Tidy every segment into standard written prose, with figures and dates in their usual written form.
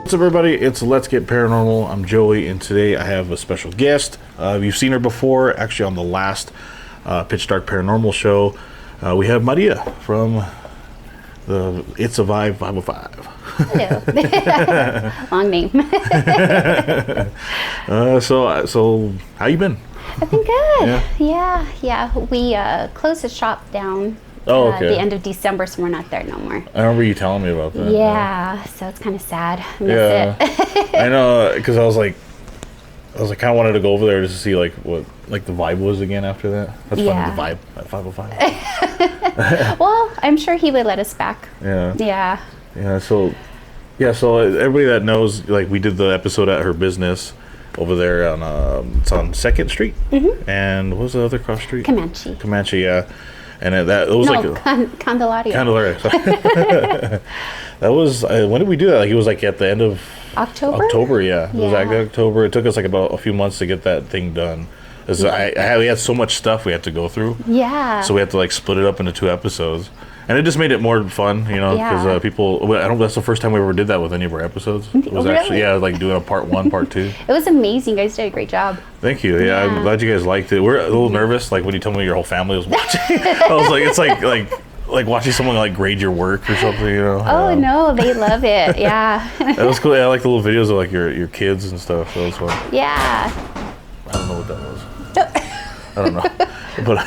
What's up, everybody? It's Let's Get Paranormal. I'm Joey, and today I have a special guest. You've seen her before, actually on the last Pitch Dark Paranormal show. We have Maria from the It's a Vibe 505. Hello. Long name. So how you been? I've been good. Yeah. We closed the shop down. Okay. The end of December, so we're not there no more. I remember you telling me about that. Yeah. So it's kind of sad. Miss it. I know, because I was like, kind of wanted to go over there just to see like what the vibe was again after that. That's funny, the vibe at 505. Well, I'm sure he would let us back. Yeah. So everybody that knows, like, we did the episode at her business over there on it's on 2nd Street. Mm-hmm. And what was the other cross street? Comanche, yeah. And it was Candelaria. That was when did we do that? Like, it was like at the end of October. Yeah. It was like October. It took us like about a few months to get that thing done. We had so much stuff we had to go through. Yeah. So we had to like split it up into 2 episodes. And it just made it more fun, because people. That's the first time we ever did that with any of our episodes. It was actually like doing a part 1, part 2. It was amazing. You guys did a great job. Thank you. Yeah, I'm glad you guys liked it. We're a little nervous, like when you told me your whole family was watching. I was like, it's like watching someone like grade your work or something, Oh no, they love it. Yeah. That was cool. Yeah, I like the little videos of like your kids and stuff. So it was fun. Yeah. I don't know what that was. I don't know. But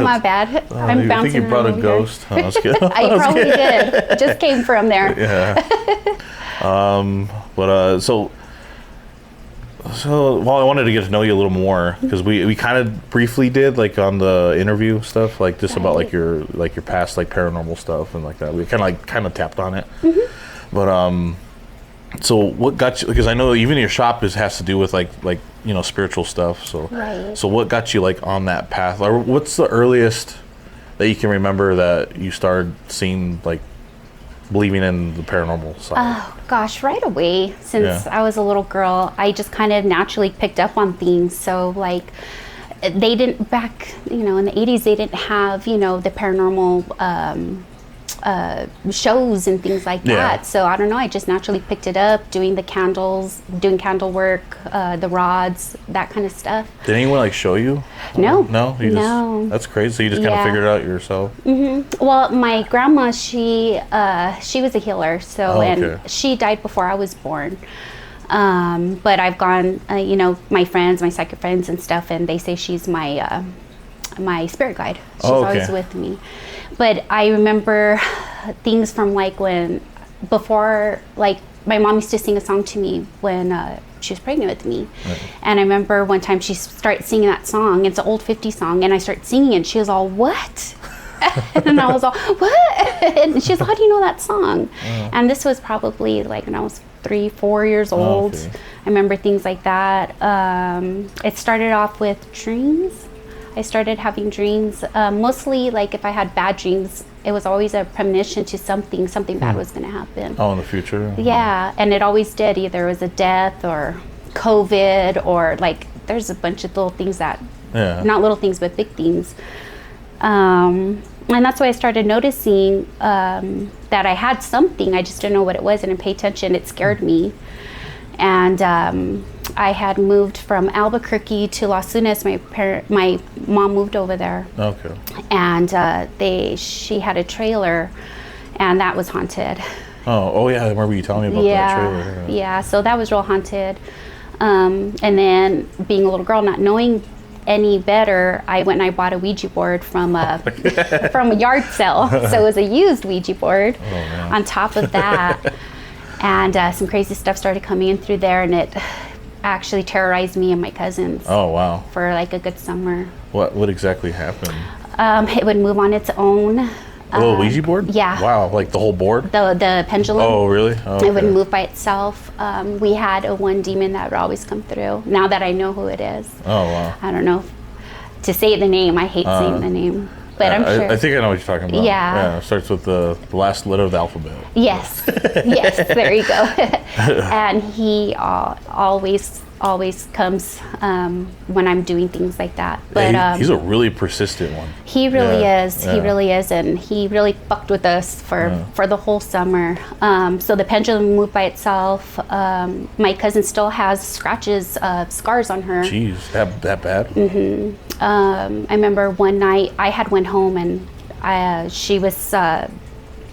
my bad. I'm bouncing. I think you brought a ghost. Oh, I was kidding. I probably did. It just came from there. Yeah. So I wanted to get to know you a little more, because we kind of briefly did like on the interview stuff, like just about like your past like paranormal stuff and like that. We kind of tapped on it. Mm-hmm. But so what got you? Because I know even your shop has to do with like spiritual stuff. So So what got you like on that path? Or what's the earliest that you can remember that you started seeing, like, believing in the paranormal side? Oh gosh, right away. Since I was a little girl, I just kind of naturally picked up on things. So like, they didn't back in the 80s. They didn't have the paranormal shows and things like that. So I don't know, I just naturally picked it up, doing the candles, doing candle work, the rods, that kind of stuff. Did anyone like show you? No. No? That's crazy. So you just kind of figured it out yourself? Mm-hmm. Well, my grandma, she was a healer, so and she died before I was born. But I've gone, my friends, my psychic friends and stuff, and they say she's my spirit guide. She's always with me. But I remember things from before my mom used to sing a song to me when she was pregnant with me. Right. And I remember one time she started singing that song. It's an old 50s song, and I started singing it. She was all, "What?" And I was all, "What?" And she was, "How do you know that song?" And this was probably like when I was 3-4 years old. I remember things like that. It started off with dreams. I started having dreams, mostly like if I had bad dreams, it was always a premonition to something bad was going to happen. Oh, in the future? Yeah, and it always did. Either it was a death or COVID, or like there's a bunch of little things that, not little things, but big things. And that's why I started noticing that I had something. I just didn't know what it was, and I didn't pay attention. It scared me. And I had moved from Albuquerque to Las Tunas. My mom moved over there. Okay. And she had a trailer, and that was haunted. Oh yeah, I remember you telling me about that trailer. Yeah, so that was real haunted. And then being a little girl, not knowing any better, I went and I bought a Ouija board from a yard sale. So it was a used Ouija board. On top of that. And some crazy stuff started coming in through there, and it actually terrorized me and my cousins. Oh, wow. For like a good summer. What exactly happened? It would move on its own. A little Ouija board? Yeah. Wow, like the whole board? The pendulum. Oh, really? Oh, okay. It would move by itself. We had one demon that would always come through. Now that I know who it is. Oh, wow. I don't know to say the name. I hate saying the name. But I'm sure. I think I know what you're talking about. Yeah. It starts with the last letter of the alphabet. Yes. Yes, there you go. And he always always comes when I'm doing things like that. But he's a really persistent one. He really is. He really is, and he really fucked with us for the whole summer. So the pendulum moved by itself. My cousin still has scratches, scars on her. Jeez, that bad? Mm-hmm. I remember one night I had went home and she was.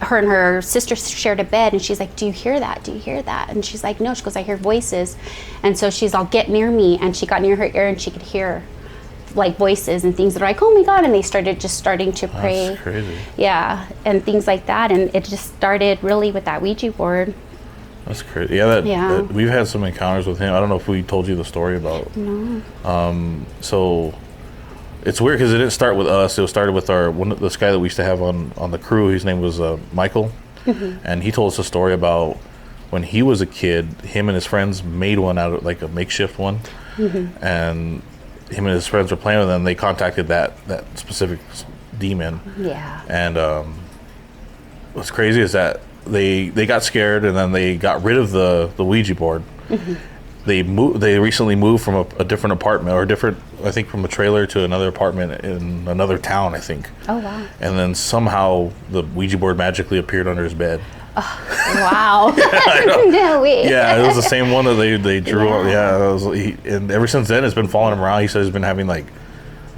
Her and her sister shared a bed, and she's like, do you hear that? Do you hear that? And she's like, no. She goes, I hear voices. And so she's all, get near me. And she got near her ear, and she could hear like voices and things that are like, oh my God. And they starting to pray. That's crazy. Yeah. And things like that. And it just started really with that Ouija board. That's crazy. Yeah, we've had some encounters with him. I don't know if we told you the story about. No. So it's weird because it didn't start with us. It started with this guy that we used to have on the crew. His name was Michael, and he told us a story about when he was a kid. Him and his friends made one out of like a makeshift one, and him and his friends were playing with them. They contacted that specific demon. Yeah. And what's crazy is that they got scared, and then they got rid of the Ouija board. They recently moved from a different apartment, I think from a trailer to another apartment in another town, I think. Oh, wow. And then somehow the Ouija board magically appeared under his bed. Oh, wow. No way. Yeah, it was the same one that they drew on. Yeah, and ever since then it's been following him around. He says he's been having like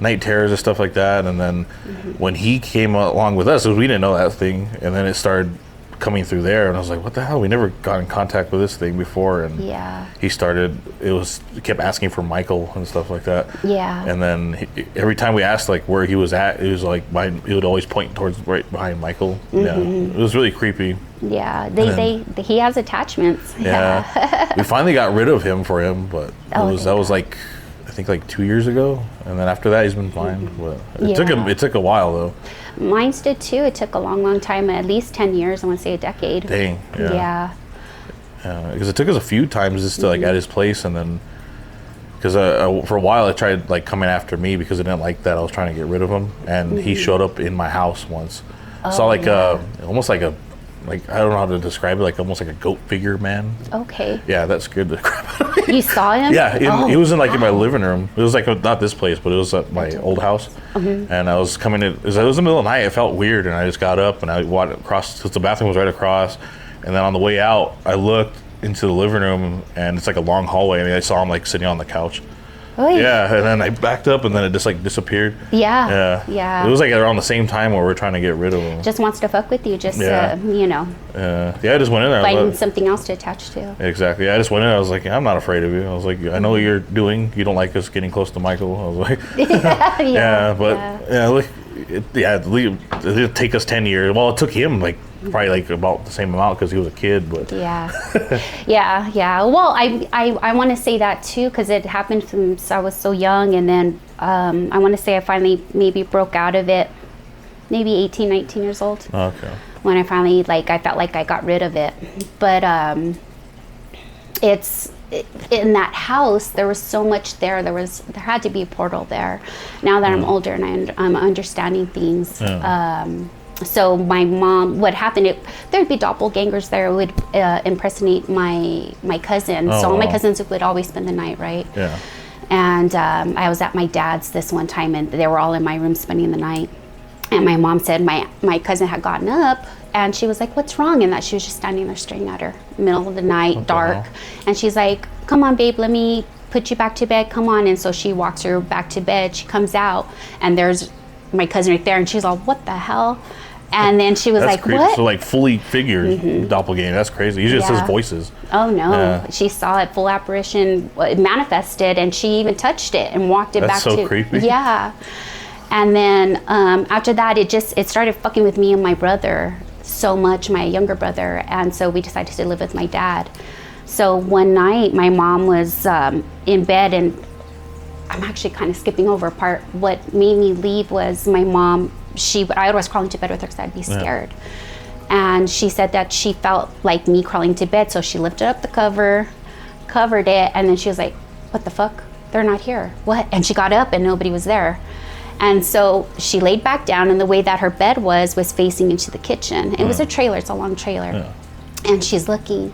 night terrors and stuff like that. And then when he came along with us, we didn't know that thing, and then it started coming through there, and I was like, what the hell? We never got in contact with this thing before. And he kept asking for Michael and stuff like that. Yeah. And then every time we asked like where he was at, it was like he would always point towards right behind Michael. Yeah, it was really creepy. Yeah, he has attachments. Yeah. We finally got rid of him for him, but that was like I think like 2 years ago, and then after that he's been fine. But it took a while though. Mine did too. It took a long time, at least 10 years. I want to say a decade. Dang. Yeah. Because it took us a few times just to like at his place, and then because for a while I tried like coming after me because I didn't like that I was trying to get rid of him, and he showed up in my house once. Saw like almost like I don't know how to describe it, like almost like a goat figure man. Okay. Yeah, that scared the crap out of me. You saw him? Yeah, it was in in my living room. It was like not this place, but it was at my old house. And I was coming in. It was in the middle of the night. It felt weird, and I just got up and I walked across because the bathroom was right across. And then on the way out, I looked into the living room, and it's like a long hallway, and I saw him like sitting on the couch. Oy. Yeah, and then I backed up, and then it just like disappeared. Yeah. It was like around the same time where we're trying to get rid of him. Just wants to fuck with you, just you know. I just went in there. Finding something else to attach to. Exactly. I just went in. I was like, I'm not afraid of you. I was like, I know what you're doing. You don't like us getting close to Michael. I was like, look, it did take us 10 years. Well, it took him like probably like about the same amount because he was a kid, but yeah. Well, I want to say that too because it happened since I was so young, and then I want to say I finally maybe broke out of it maybe 18, 19 years old. Okay. When I finally I felt like I got rid of it, but it's in that house there was so much there. There had to be a portal there. Now that I'm older and I'm understanding things. So my mom, what happened, there'd be doppelgangers there who would impersonate my cousin. So all my cousins would always spend the night, right? Yeah. And I was at my dad's this one time, and they were all in my room spending the night. And my mom said my cousin had gotten up, and she was like, what's wrong? And that she was just standing there staring at her, middle of the night, dark. And she's like, come on, babe, let me put you back to bed, come on. And so she walks her back to bed. She comes out, and there's my cousin right there, and she's all, what the hell? And then she was like, crazy. what? So like fully figured doppelganger. That's crazy. He just says voices. Oh no. She saw it, full apparition, it manifested, and she even touched it and walked it back to. That's so creepy. Yeah. And then after that, it started fucking with me and my brother so much, my younger brother. And so we decided to live with my dad. So one night my mom was in bed, and I'm actually kind of skipping over a part. What made me leave was my mom, I was crawling to bed with her because I'd be scared. And she said that she felt like me crawling to bed, so she lifted up the cover, covered it, and then she was like, what the fuck? They're not here. What? And she got up and nobody was there. And so she laid back down, and the way that her bed was facing into the kitchen. It was a trailer, it's a long trailer. And she's looking,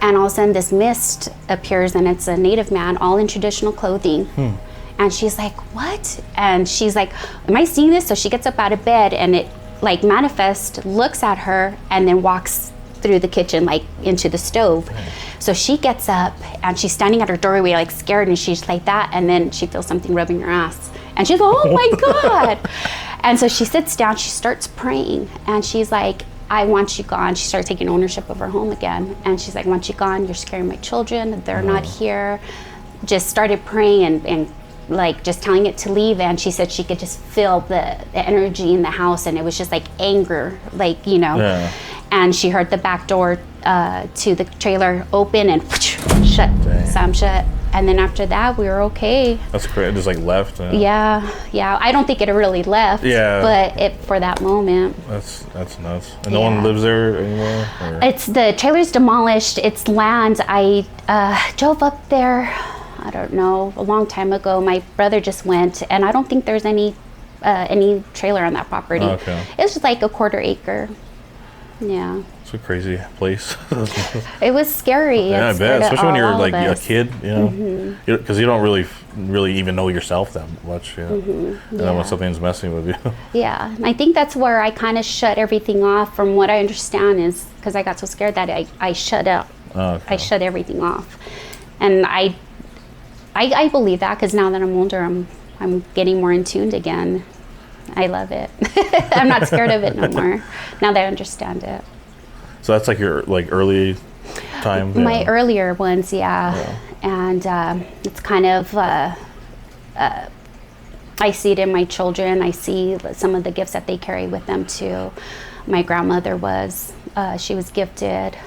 And all of a sudden this mist appears, and it's a native man all in traditional clothing. And she's like, what? And she's like, am I seeing this? So she gets up out of bed, and it like manifests, looks at her, and then walks through the kitchen, like into the stove. So she gets up, and she's standing at her doorway, like scared, and she's like that, and then she feels something rubbing her ass. And she's like, oh my God. And so she sits down, she starts praying, and she's like, I want you gone. She started taking ownership of her home again. And she's like, I want you gone. You're scaring my children. They're not here. Just started praying and like just telling it to leave. And she said she could just feel the energy in the house. And it was just like anger, like, you know. Yeah. And she heard the back door to the trailer open and shut, slam shut. And then after that, we were okay. That's great. It just like left. Yeah. I don't think it really left. Yeah. But it for that moment. That's nuts. And no one lives there anymore? Or? It's the trailer's demolished. It's land. I drove up there, I don't know, a long time ago. My brother just went, and I don't think there's any trailer on that property. Oh, okay. It's just like a 1/4 acre. Yeah. It's a crazy place. It was scary. Yeah, I bet. Especially when you're like a kid, you know, because you don't really even know yourself that much, you know. And then when something's messing with you. Yeah, and I think that's where I kind of shut everything off. From what I understand, is because I got so scared that I shut up. Oh, okay. I shut everything off, and I believe that because now that I'm older, I'm getting more in tuned again. I love it. I'm not scared of it no more. Now that I understand it. So that's like your early time? My earlier ones, yeah. And it's kind of, I see it in my children. I see some of the gifts that they carry with them too. My grandmother she was gifted.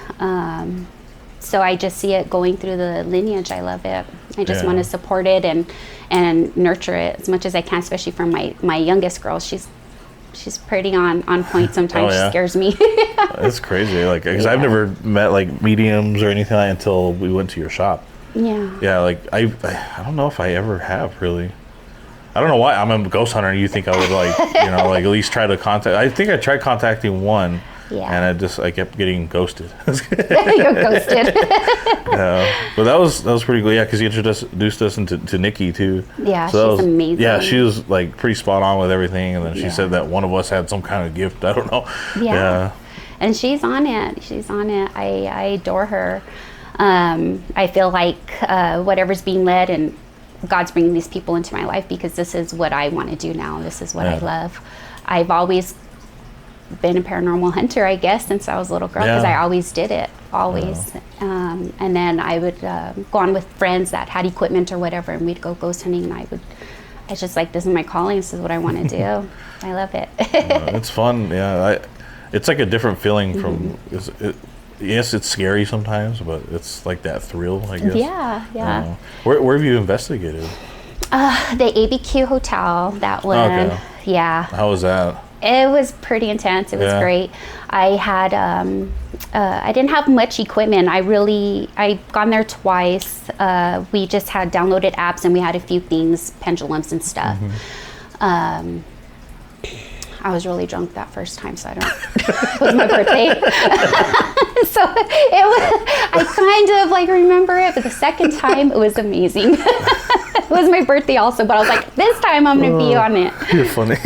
So I just see it going through the lineage. I love it. I just want to support it and nurture it as much as I can, especially for my youngest girl. She's pretty on point sometimes. She scares me. That's crazy. Like, because I've never met like mediums or anything like until we went to your shop. Yeah. Yeah, like I don't know if I ever have really. I don't know why. I'm a ghost hunter and you think I would like, you know, like at least try to contact. I think I tried contacting one. Yeah. And I kept getting ghosted. You're ghosted. Yeah. But that was pretty cool. Yeah, because you introduced us to Nikki too. Yeah, so she's amazing. Yeah, she was like pretty spot on with everything. And then she said that one of us had some kind of gift. I don't know. Yeah. And she's on it. I adore her. I feel like whatever's being led, and God's bringing these people into my life because this is what I want to do now. This is what I love. I've always been a paranormal hunter, I guess, since I was a little girl, because I always did it, always. And then I would go on with friends that had equipment or whatever, and we'd go ghost hunting, and I just like, this is my calling, this is what I want to do. I love it. It's fun, it's like a different feeling from, yes, it's scary sometimes, but it's like that thrill, I guess. Yeah. Where have you investigated? The ABQ Hotel, that one. Okay. Yeah. How was that? It was pretty intense. It was great. I had, I didn't have much equipment. I'd gone there twice. We just had downloaded apps and we had a few things, pendulums and stuff. I was really drunk that first time, so I don't, it was my birthday. So I kind of like remember it, but the second time it was amazing. It was my birthday also, but I was like, this time I'm gonna be on it. You're funny.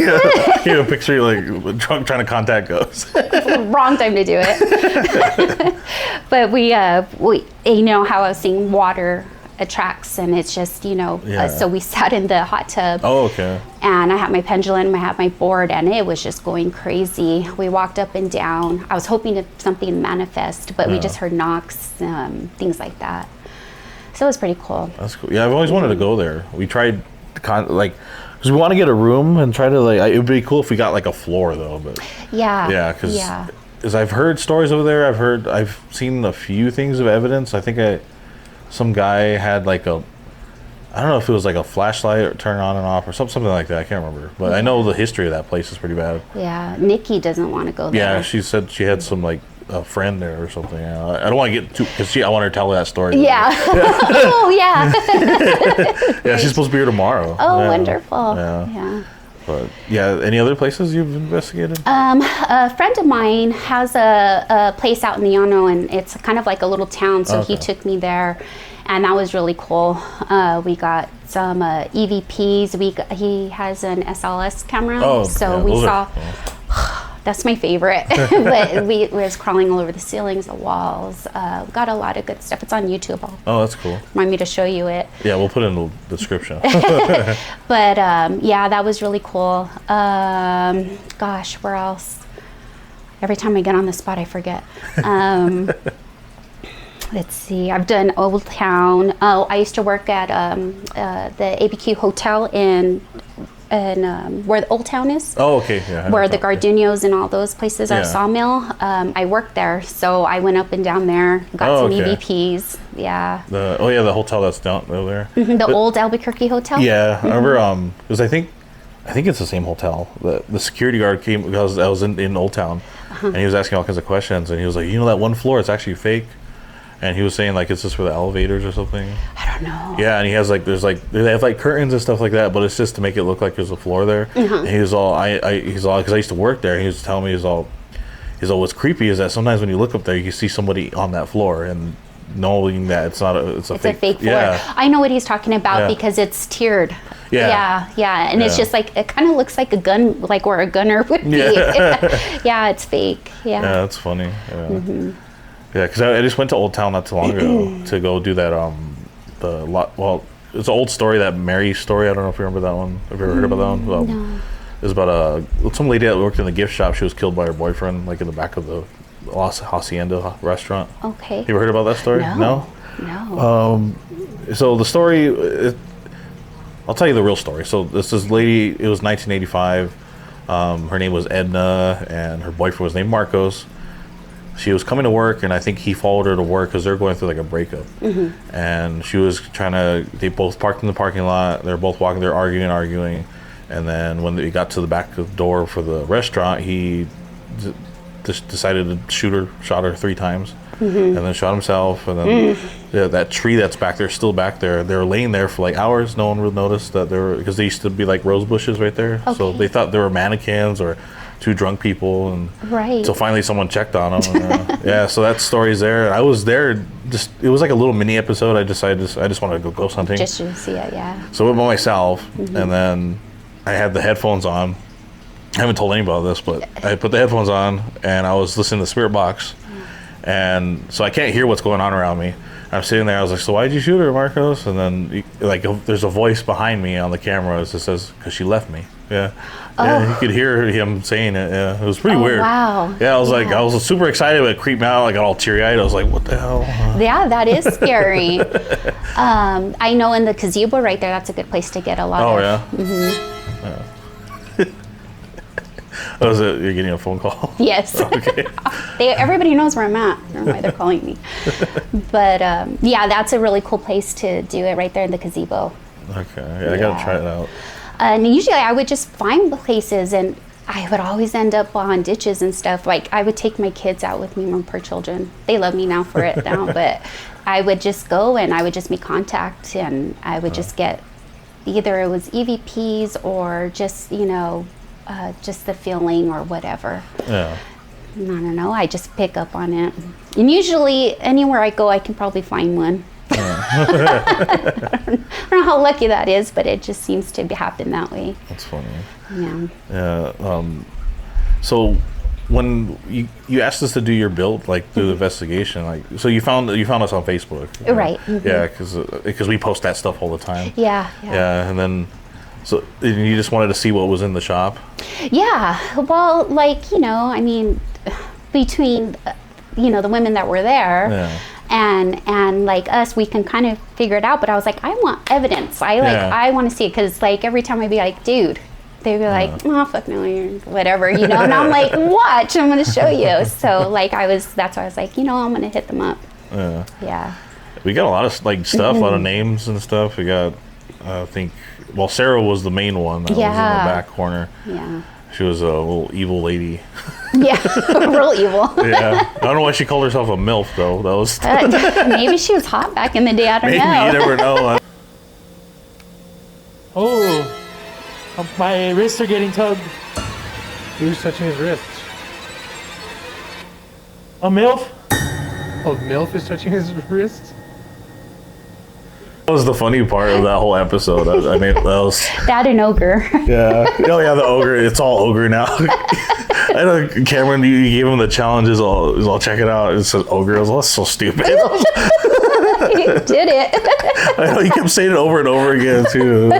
You picture you like drunk trying to contact ghosts. It's the wrong time to do it. But we you know how I was seeing water attracts, and it's just, you know, so we sat in the hot tub. Oh, okay. And I had my pendulum, I had my board, and it was just going crazy. We walked up and down. I was hoping that something manifest, but we just heard knocks, things like that. So it was pretty cool. That's cool. Yeah, I've always wanted to go there. We tried because we want to get a room and try to it would be cool if we got like a floor though, but because I've heard stories over there. I've seen a few things of evidence. I think some guy had like I don't know if it was like a flashlight or turn on and off or something like that. I can't remember, but I know the history of that place is pretty bad. Yeah, Nikki doesn't want to go there. Yeah, she said she had some like a friend there or something. I don't want to get too, because I want her to tell that story. Yeah. Oh, yeah. Yeah, she's supposed to be here tomorrow. Oh, wonderful. Yeah. But yeah, any other places you've investigated? A friend of mine has a place out in the Llano, and it's kind of like a little town. So he took me there, and that was really cool. We got some EVPs. He has an SLS camera, so we saw. That's my favorite. But we was crawling all over the ceilings, the walls. Got a lot of good stuff. It's on YouTube. That's cool. Want me to show you it? Yeah, we'll put it in the description. But yeah, that was really cool. Gosh, where else? Every time I get on the spot, I forget. Let's see. I've done Old Town. Oh, I used to work at the ABQ Hotel in where the Old Town is. Oh, okay. Yeah. Where the Gardenios and all those places are, Sawmill. I worked there, so I went up and down there, got some EVPs. Yeah. The hotel that's down over there. The old Albuquerque Hotel. Yeah, I remember. Because I think it's the same hotel. The security guard came because I was in Old Town, and he was asking all kinds of questions, and he was like, that one floor, it's actually fake. And he was saying it's just for the elevators or something. I don't know. Yeah, and he has they have curtains and stuff like that, but it's just to make it look like there's a floor there. And he was all, because I used to work there. He was telling me, he's all, what's creepy is that sometimes when you look up there, you can see somebody on that floor, and knowing that it's a fake floor. Yeah. I know what he's talking about because it's tiered. Yeah, and it's just it kind of looks like a gun, like where a gunner would be. Yeah, it's fake. Yeah, that's funny. Yeah. Yeah, because I just went to Old Town not too long ago to go do that. It's an old story, that Mary story. I don't know if you remember that one. Have you ever heard about that one? No. It was about some lady that worked in the gift shop. She was killed by her boyfriend, in the back of the Hacienda restaurant. Okay. You ever heard about that story? No. So the story, I'll tell you the real story. So this lady, it was 1985. Her name was Edna, and her boyfriend was named Marcos. She was coming to work, and I think he followed her to work because they're going through a breakup. And she was they both parked in the parking lot. They're both walking, they're arguing. And then when they got to the back of the door for the restaurant, he just decided to shot her 3 times. And then shot himself. And then that tree that's back there, still back there, they were laying there for hours. No one would notice that because they used to be rose bushes right there. Okay. So they thought they were mannequins or 2 drunk people, and so finally someone checked on them. And, so that story's there. I was there. It was like a little mini episode. I decided I just wanted to go ghost hunting. Just to see it, yeah. So I went by myself, and then I had the headphones on. I haven't told anybody about this, but I put the headphones on, and I was listening to Spirit Box, and so I can't hear what's going on around me. I'm sitting there. I was like, "So why'd you shoot her, Marcos?" And then there's a voice behind me on the camera that says, "'Cause she left me." Yeah. Yeah, you could hear him saying it. Yeah, it was pretty weird. Wow. Yeah, I was super excited, but it creeped me out. I got all teary-eyed. I was like, what the hell? Yeah, that is scary. I know in the gazebo right there, that's a good place to get a lot of... Yeah? Oh, is it? You're getting a phone call? Yes. Okay. Everybody knows where I'm at. I don't know why they're calling me. But yeah, that's a really cool place to do it right there in the gazebo. Okay, yeah, I gotta try it out. And usually I would just find places, and I would always end up on ditches and stuff. I would take my kids out with me, my poor children. They love me now for it now, but I would just go and I would just make contact, and I would just get, either it was EVPs or just, just the feeling or whatever. Yeah. I don't know. I just pick up on it. And usually anywhere I go, I can probably find one. I don't know how lucky that is, but it just seems to happen that way. That's funny. Yeah. Yeah. So when you asked us to do your build, do the investigation, so you found us on Facebook, right? Yeah, because we post that stuff all the time. Yeah. Yeah, and then so you just wanted to see what was in the shop. Yeah. Well, I mean, between the women that were there. Yeah. And us, we can kind of figure it out. But I was like, I want evidence. I want to see it, because every time I'd be like, dude, they'd be like, oh fuck no, you're whatever, And I'm like, watch, I'm gonna show you. So that's why I was like, I'm gonna hit them up. Yeah. We got a lot of stuff, a lot of names and stuff. We got, I think, Sarah was the main one that was in the back corner. Yeah. She was a little evil lady. Yeah, real evil. Yeah, I don't know why she called herself a MILF though. That was maybe she was hot back in the day. I don't know. Maybe, you never know. My wrists are getting tugged. He was touching his wrists. A MILF? Oh, MILF is touching his wrists? That was the funny part of that whole episode. I mean, that was... That and ogre. Yeah. Oh, yeah, the ogre. It's all ogre now. I know, Cameron, you gave him the challenges. I'll check it out. It says ogre. I was like, that's so stupid. You did it. I know, you kept saying it over and over again, too.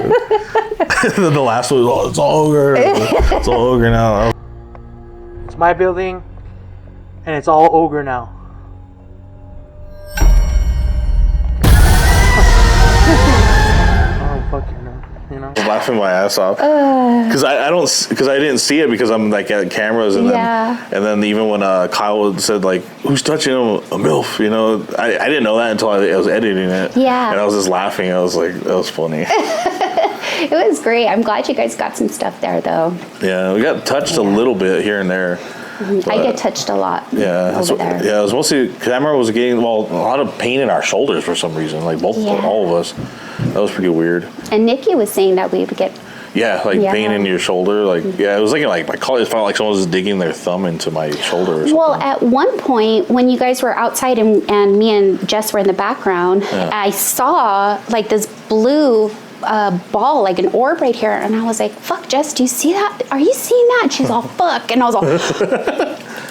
And then the last one was, it's all ogre. It's all ogre now. It's my building, and it's all ogre now. Oh, fuck you know. You know? I was laughing my ass off because I didn't see it because I'm like at cameras and then even when Kyle said like who's touching him, a MILF, you know, I didn't know that until I was editing it. Yeah, and I was just laughing. I was like, that was funny. It was great. I'm glad you guys got some stuff there though. Yeah, we got touched a little bit here and there. I get touched a lot. Yeah, over there. Yeah, it was mostly camera was getting a lot of pain in our shoulders for some reason, like all of us. That was pretty weird. And Nikki was saying that we would get pain in your shoulder, it was like my colleagues felt like someone was digging their thumb into my shoulder or something. Well, at one point when you guys were outside and me and Jess were in the background, I saw like this blue ball, like an orb right here, and I was like, fuck, Jess, do you see that? Are you seeing that? And she's all, fuck, and I was all,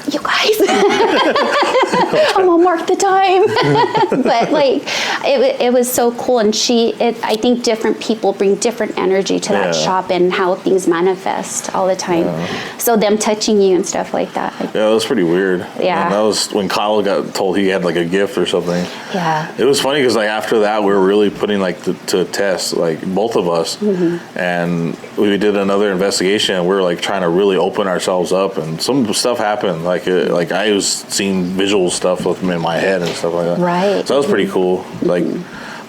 you guys, I'm gonna mark the time. But like it was so cool, and I think different people bring different energy to that shop and how things manifest all the time. So them touching you and stuff like that, like, that was pretty weird. Yeah, and that was when Kyle got told he had like a gift or something. Yeah, it was funny because like after that we were really putting like to test, like both of us, and we did another investigation and we were like trying to really open ourselves up, and some stuff happened, like I was seeing visual stuff with them in my head and stuff like that. Right. So that was pretty cool. Like,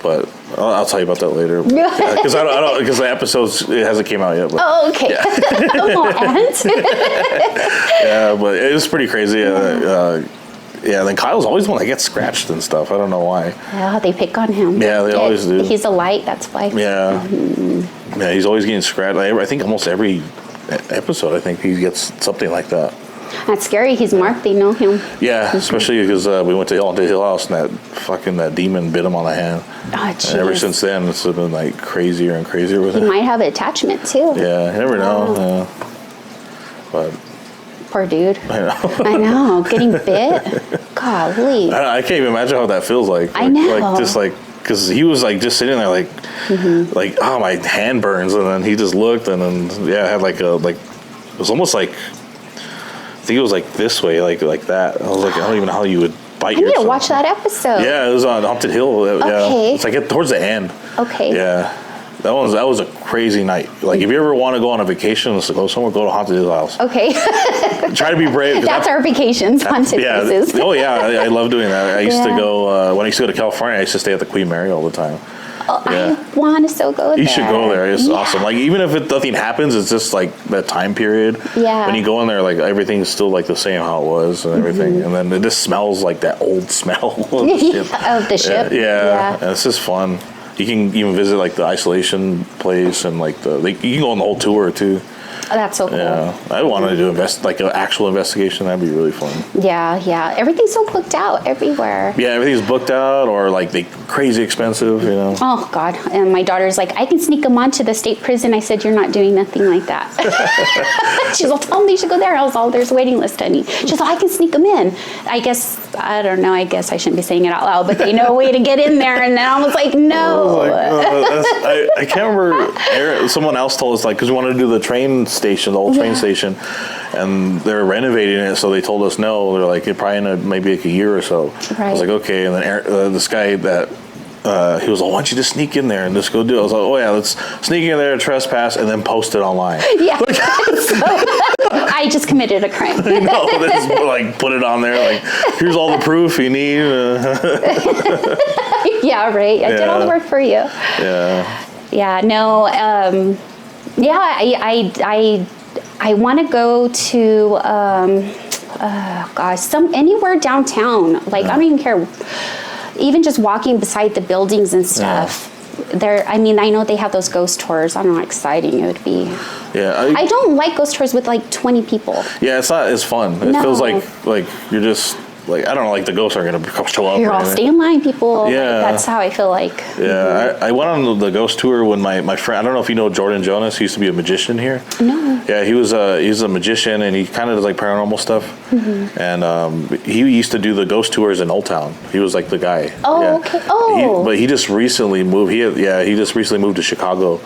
but I'll tell you about that later. Because I don't because the episodes it hasn't came out yet. But, oh, okay. Yeah, but it was pretty crazy. Then Kyle's always the one that gets scratched and stuff. I don't know why. Yeah, they pick on him. Yeah, they always do. He's a light, that's why. Yeah. Yeah, he's always getting scratched. I think almost every episode, I think he gets something like that. That's scary. He's marked. They know him. Yeah, especially because we went to Haunted Hill House and that demon bit him on the hand. Oh, geez. And ever since then, it's been like crazier and crazier with He it. might have an attachment too. Yeah, you never know. Yeah. But poor dude. I know. I know. Getting bit. Golly. I can't even imagine how that feels like. I know. Like just like because he was like just sitting there like oh, my hand burns, and then he just looked and then I had like it was almost like. I think it was like this way, like that. I was like, I don't even know how you would bite yourself. I need to watch that episode. Yeah, it was on Haunted Hill. Okay. Yeah, it's like towards the end. Okay. Yeah, that was a crazy night. Like if you ever want to go on a vacation, let's go somewhere, go to Haunted Hill House. Okay. Try to be brave. That's our vacations, haunted places. Oh yeah, I love doing that. I used to go when I used to go to California. I used to stay at the Queen Mary all the time. Oh, yeah. I want to still go there. You should go there. It's awesome. Like even if nothing happens, it's just like that time period. Yeah. When you go in there, like everything's still like the same how it was and everything, and then it just smells like that old smell of the ship. Of the ship. Yeah. And it's just fun. You can even visit like the isolation place and like you can go on the whole tour too. Oh, that's so cool. Yeah, I wanted to do like an actual investigation. That'd be really fun. Yeah. Everything's so booked out everywhere. Yeah, everything's booked out or like they crazy expensive, you know. Oh God! And my daughter's like, I can sneak them onto the state prison. I said, you're not doing nothing like that. She's all, tell them they should go there. I was all, there's a waiting list, honey. She's all, I can sneak them in. I don't know. I guess I shouldn't be saying it out loud, but they know a way to get in there. And then I was like, no. I can't remember. Someone else told us like because we wanted to do the the old train station, and they're renovating it, so they told us no. They're like, it probably in maybe like a year or so. Right. I was like, okay. And then this guy that he was like, why don't you just sneak in there and just go do it? I was like, oh yeah, let's sneak in there, trespass, and then post it online. Yeah. I just committed a crime. No, just like put it on there. Like, here's all the proof you need. Yeah, right. I did all the work for you. Yeah. Yeah. No. I want to go to anywhere downtown. Like I don't even care. Even just walking beside the buildings and stuff. I mean, I know they have those ghost tours. I don't know how exciting it would be. Yeah. I don't like ghost tours with like 20 people. Yeah, it's not as fun. It feels like you're just like, I don't know, like the ghosts are gonna show up. You're all stay in line, people. Yeah. Like, that's how I feel like. Yeah, I went on the ghost tour when my friend, I don't know if you know Jordan Jonas, he used to be a magician here. No. Yeah, he's a magician, and he kind of does like paranormal stuff. And he used to do the ghost tours in Old Town. He was like the guy. Oh, yeah. okay. Oh. But he just recently moved. He just recently moved to Chicago.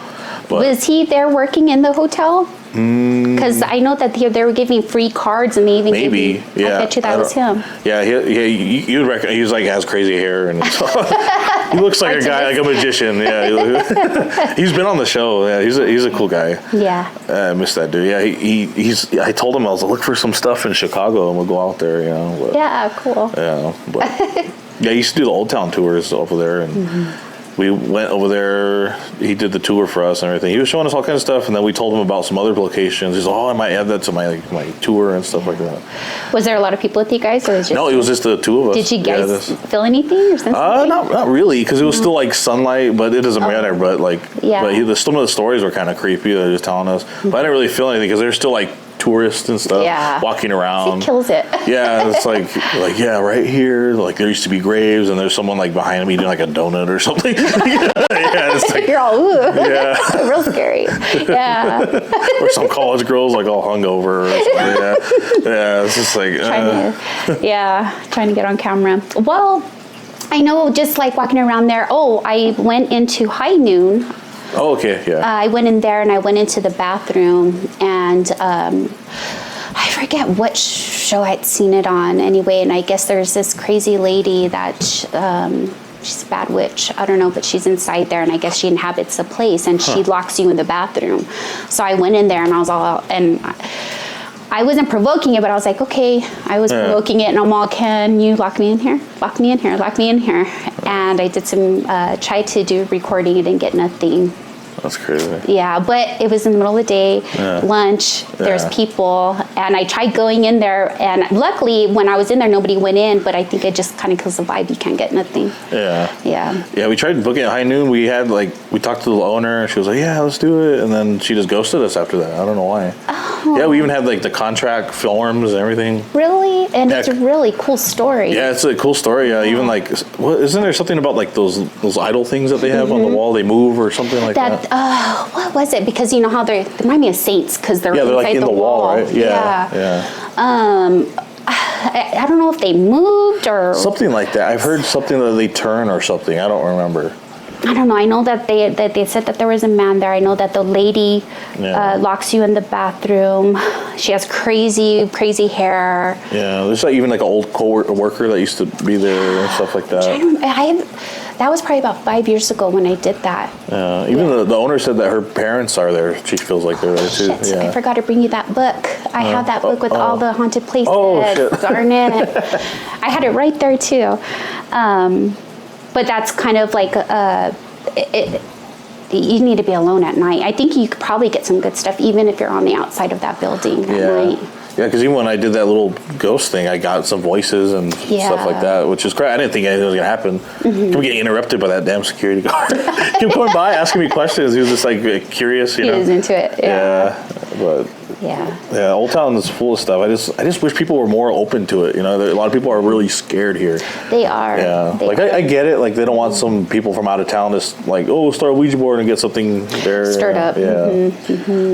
But was he there working in the hotel? Because I know that they were giving free cards, and they even gave me. Yeah. I bet you that was him. Yeah, you'd reckon he's like has crazy hair, and he looks like a guy, like a magician. Yeah, he's been on the show. Yeah, he's a cool guy. Yeah. I miss that dude. Yeah, he's. I told him I was like, look for some stuff in Chicago, and we'll go out there. You know. But, yeah. Cool. Yeah, but yeah, he used to do the Old Town tours over there, and. We went over there. He did the tour for us and everything. He was showing us all kinds of stuff, and then we told him about some other locations. He's like, "Oh, I might add that to my tour and stuff like that." Was there a lot of people with you guys, or was No, it was just the two of us. Did you guys feel anything or something? Not really, because it was still like sunlight, but it doesn't matter. But like, some of the stories were kind of creepy. They're just telling us, but I didn't really feel anything because there's still like tourists and stuff walking around. It kills it. Yeah, it's like right here, like there used to be graves, and there's someone like behind me doing like a donut or something. Yeah, it's like, you're all real scary. Yeah. Or some college girls like all hungover. Or something. Yeah, it's just like trying to get on camera. Well, I know, just like walking around there. Oh, I went into High Noon. Oh, okay, yeah. I went in there and I went into the bathroom, and I forget what show I'd seen it on anyway, and I guess there's this crazy lady that she's a bad witch, I don't know, but she's inside there, and I guess she inhabits the place, and she locks you in the bathroom. So I went in there, and I was all, and I wasn't provoking it, but I was like, okay, I was provoking it, and I'm all, can you lock me in here? Lock me in here, lock me in here. And I did some, tried to do recording, and didn't get nothing. That's crazy. Yeah, but it was in the middle of the day, lunch, there's people, and I tried going in there, and luckily when I was in there, nobody went in, but I think it just kind of kills the vibe, you can't get nothing. Yeah, we tried booking at High Noon. We talked to the owner, she was like, yeah, let's do it, and then she just ghosted us after that. I don't know why. Oh. Yeah, we even had like the contract forms and everything. Really? And it's a really cool story. Yeah, it's a cool story. Yeah, even like, isn't there something about like those idol things that they have on the wall, they move or something like that? What was it? Because you know how they remind me of saints, because they're inside like in the wall, right? Yeah. I don't know if they moved or something like that. I've heard something that they turn or something. I don't remember. I don't know. I know that they said that there was a man there. I know that the lady locks you in the bathroom. She has crazy hair. Yeah, there's like even like an old co-worker that used to be there and stuff like that. That was probably about 5 years ago when I did that. Even the owner said that her parents are there. She feels like they're there too. Shit, yeah. I forgot to bring you that book. I have that book with all the haunted places. Oh, shit. Darn it. I had it right there too. But that's kind of like you need to be alone at night. I think you could probably get some good stuff even if you're on the outside of that building at night. Yeah, because even when I did that little ghost thing, I got some voices and stuff like that, which is great. I didn't think anything was going to happen. Kept getting interrupted by that damn security guard. Kept going by, asking me questions. He was just like curious, you know. He was into it, Yeah, Old Town is full of stuff. I just wish people were more open to it. You know, a lot of people are really scared here. They are. Yeah, I get it. Like they don't want some people from out of town just like, start a Ouija board and get something there stirred up. Yeah,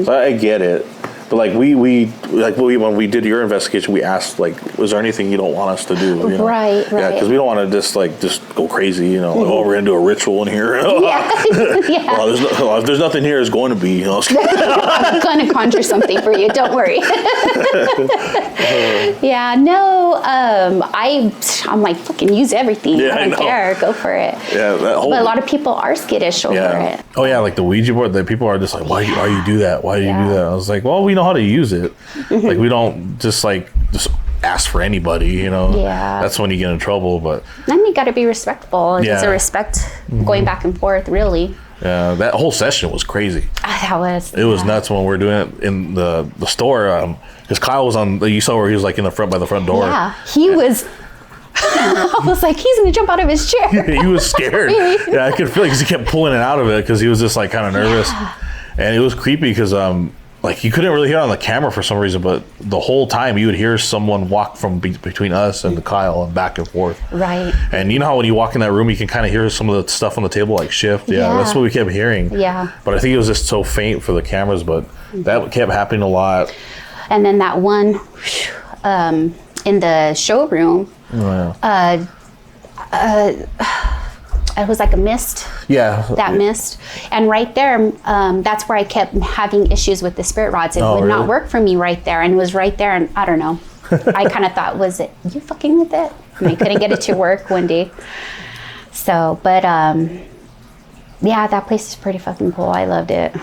So I get it. But like when we did your investigation, we asked like, was there anything you don't want us to do? You know? Right. Yeah, because we don't want to just go crazy. You know, like, we're gonna do a ritual in here. Well, if there's nothing here, it's going to be. You know? I'm gonna conjure something for you. Don't worry. I'm like, fucking use everything. Yeah, I don't care. Go for it. Yeah, but a lot of people are skittish over it. Oh yeah, like the Ouija board. That people are just like, why you do that? Why do you do that? I was like, well, we know how to use it. Like we don't just ask for anybody, you know. Yeah. That's when you get in trouble. But then you got to be respectful. It's a respect going back and forth, really. Yeah, that whole session was crazy. It was nuts when we were doing it in the store. Because Kyle was you saw where he was like in the front by the front door. Yeah, he was I was like, he's gonna jump out of his chair. He was scared. Yeah, I could feel it because he kept pulling it out of it because he was just like kind of nervous. Yeah. And it was creepy because like you couldn't really hear it on the camera for some reason, but the whole time you would hear someone walk from between us and the Kyle and back and forth. Right. And you know how when you walk in that room, you can kind of hear some of the stuff on the table like shift. Yeah, that's what we kept hearing. Yeah. But I think it was just so faint for the cameras, but that kept happening a lot. And then that one in the showroom, it was like a mist. Yeah. That mist. And right there, that's where I kept having issues with the spirit rods. It would not work for me right there. And it was right there. And I don't know. I kind of thought, was it you fucking with it? And I couldn't get it to work one day. So, but yeah, that place is pretty fucking cool. I loved it.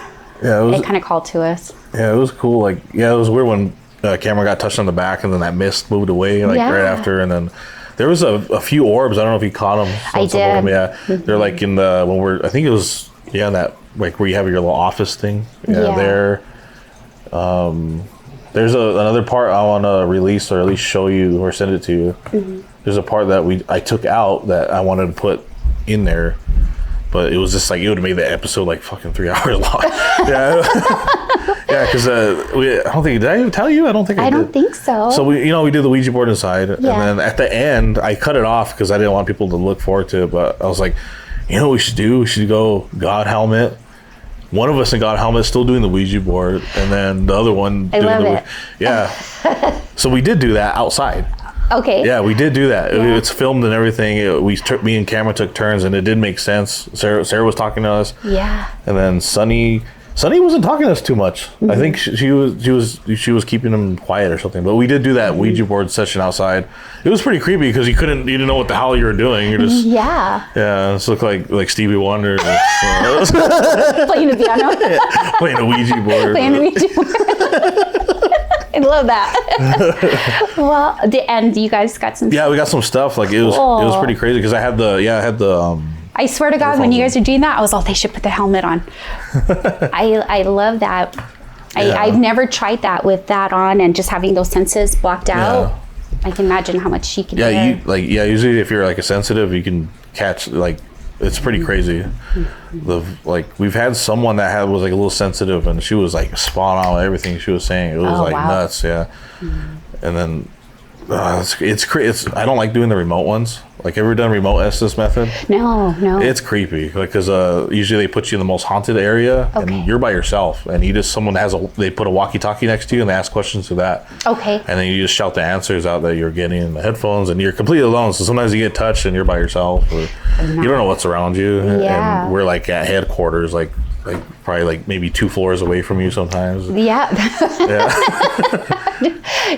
Yeah, it kind of called to us. Yeah, it was cool. Like, yeah, it was weird when camera got touched on the back and then that mist moved away like right after. And then there was a few orbs. I don't know if you caught them. I did. Yeah, they're like in the I think it was in that like where you have your little office thing. Yeah. There. There's another part I want to release or at least show you or send it to you. Mm-hmm. There's a part that I took out that I wanted to put in there, but it was just like it would have made the episode like fucking 3 hours long. Yeah. Yeah, because I don't think, did I even tell you? I don't think I did. I don't think so. So we did the Ouija board inside, and then at the end, I cut it off because I didn't want people to look forward to it. But I was like, you know what we should do? We should go God helmet. One of us in God helmet still doing the Ouija board, and then the other one doing it. Yeah. So we did do that outside. Okay. Yeah, we did do that. Yeah. It's filmed and everything. Me and camera took turns, and it did make sense. Sarah was talking to us. Yeah. And then Sunny wasn't talking to us too much. Mm-hmm. I think she was keeping him quiet or something. But we did do that Ouija board session outside. It was pretty creepy because you didn't know what the hell you were doing. You're just it looked like Stevie Wonder playing the piano, playing a Ouija board. I love that. Well, and you guys got some. Yeah, we got some stuff. Like it was pretty crazy because I had the. I swear to God, when you guys are doing that, I was they should put the helmet on. I love that. I've never tried that with that on and just having those senses blocked out. I can imagine how much she can hear. Usually if you're like a sensitive, you can catch it's pretty crazy. We've had someone that was like a little sensitive and she was like spot on with everything she was saying. It was nuts, yeah. And then it's I don't like doing the remote ones. Like, ever done remote Estes method? No. It's creepy, because usually they put you in the most haunted area, and you're by yourself, and they put a walkie-talkie next to you, and they ask questions to that. Okay. And then you just shout the answers out that you're getting in the headphones, and you're completely alone. So sometimes you get touched, and you're by yourself, or you don't know what's around you. Yeah. And we're like at headquarters, like probably maybe 2 floors away from you sometimes. Yeah.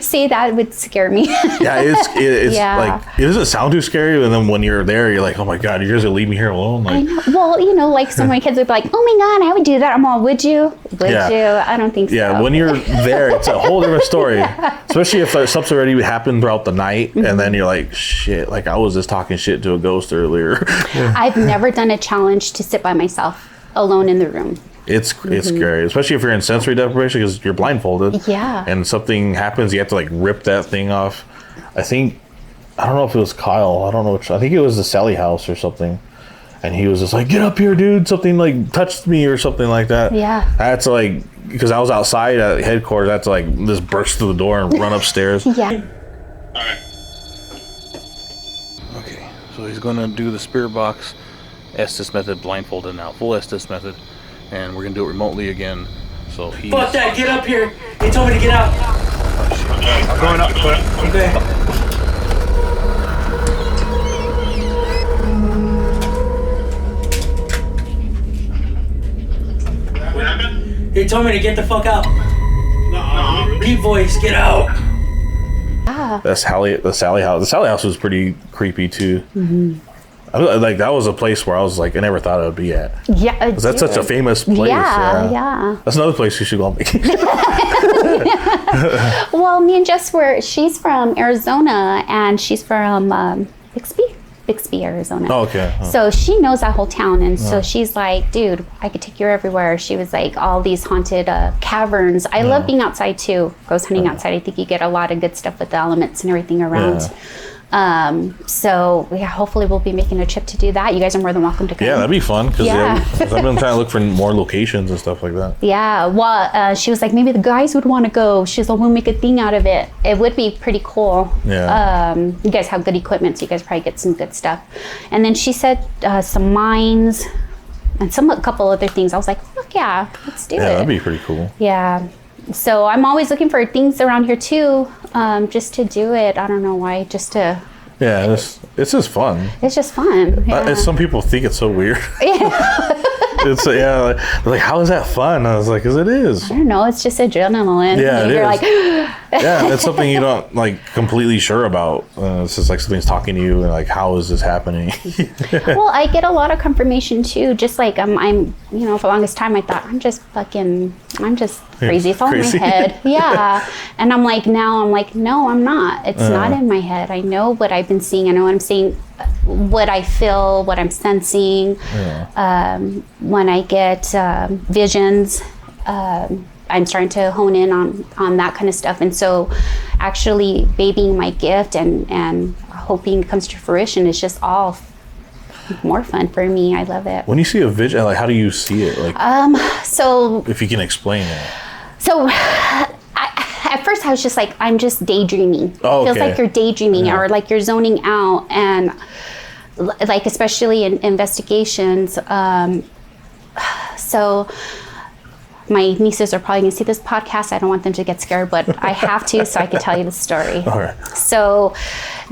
See, that would scare me. Yeah, it's like, it doesn't sound too scary, and then when you're there, you're like, oh my God, you guys are leaving me here alone. Like, I know. Well, like some of my kids would be like, oh my God, I would do that. I'm all, would you? Would you? I don't think so. Yeah, when you're there, it's a whole different story. Especially if stuff's already happened throughout the night, and then you're like, shit, like I was just talking shit to a ghost earlier. I've never done a challenge to sit by myself alone in the room. It's scary, especially if you're in sensory deprivation because you're blindfolded. Yeah. And something happens, you have to rip that thing off. I don't know if it was Kyle. I don't know I think it was the Sally house or something. And he was just like, get up here, dude. Something touched me or something like that. Yeah. I had to because I was outside at headquarters, I had to just burst through the door and run upstairs. Yeah. All right. Okay, so he's going to do the spirit box Estes method blindfolded now, full Estes method. And we're gonna do it remotely again. So fuck that! Get up here! They told me to get out. Oh, shit. I'm going up. Okay. What happened? They told me to get the fuck out. No. Deep voice, get out. The Sally house. The Sally house was pretty creepy too. Mm-hmm. That was a place where I was I never thought I would be at. Yeah, that's such a famous place. Yeah. That's another place you should go on vacation. Well, me and Jess she's from Arizona, and she's from Bixby, Arizona. Oh, okay. Oh. So she knows that whole town, and so she's like, dude, I could take you everywhere. She was like, all these haunted caverns. I love being outside too. Ghost hunting outside. I think you get a lot of good stuff with the elements and everything around. So yeah, hopefully we'll be making a trip to do that. You guys are more than welcome to come. Yeah, that'd be fun because Yeah. I've been trying to look for more locations and stuff like that. Yeah, well, she was like, maybe the guys would want to go. She's like, we'll make a thing out of it. It would be pretty cool. Yeah. You guys have good equipment, so you guys probably get some good stuff. And then she said some mines and a couple other things. I was like, fuck yeah, let's do it. Yeah, that'd be pretty cool. Yeah. So I'm always looking for things around here too, just to do it. I don't know why, just to. Yeah, it's just fun. It's just fun. Yeah. Some people think it's so weird. It's they're like, how is that fun? I was like, 'cause it is. I don't know. It's just adrenaline. Yeah, it You're is. like, Yeah, it's something you don't like completely sure about. It's just like something's talking to you and like, how is this happening? well, I get a lot of confirmation too. Just like I'm, for the longest time I thought I'm just crazy. It's all in my Crazy. head. Yeah. And I'm like, no, I'm not. It's not in my head. I know what I've been seeing. I know what I'm seeing, what I feel, what I'm sensing. Yeah. When I get visions, I'm starting to hone in on that kind of stuff. And so actually babying my gift and hoping it comes to fruition is just all more fun for me. I love it. When you see a vision, like, how do you see it? Like, So if you can explain it. So at first I was just like, I'm just daydreaming. Oh, It feels okay. like you're daydreaming Yeah. or like you're zoning out. And like, especially in investigations. So my nieces are probably going to see this podcast. I don't want them to get scared, but I have to, so I can tell you the story. All right. So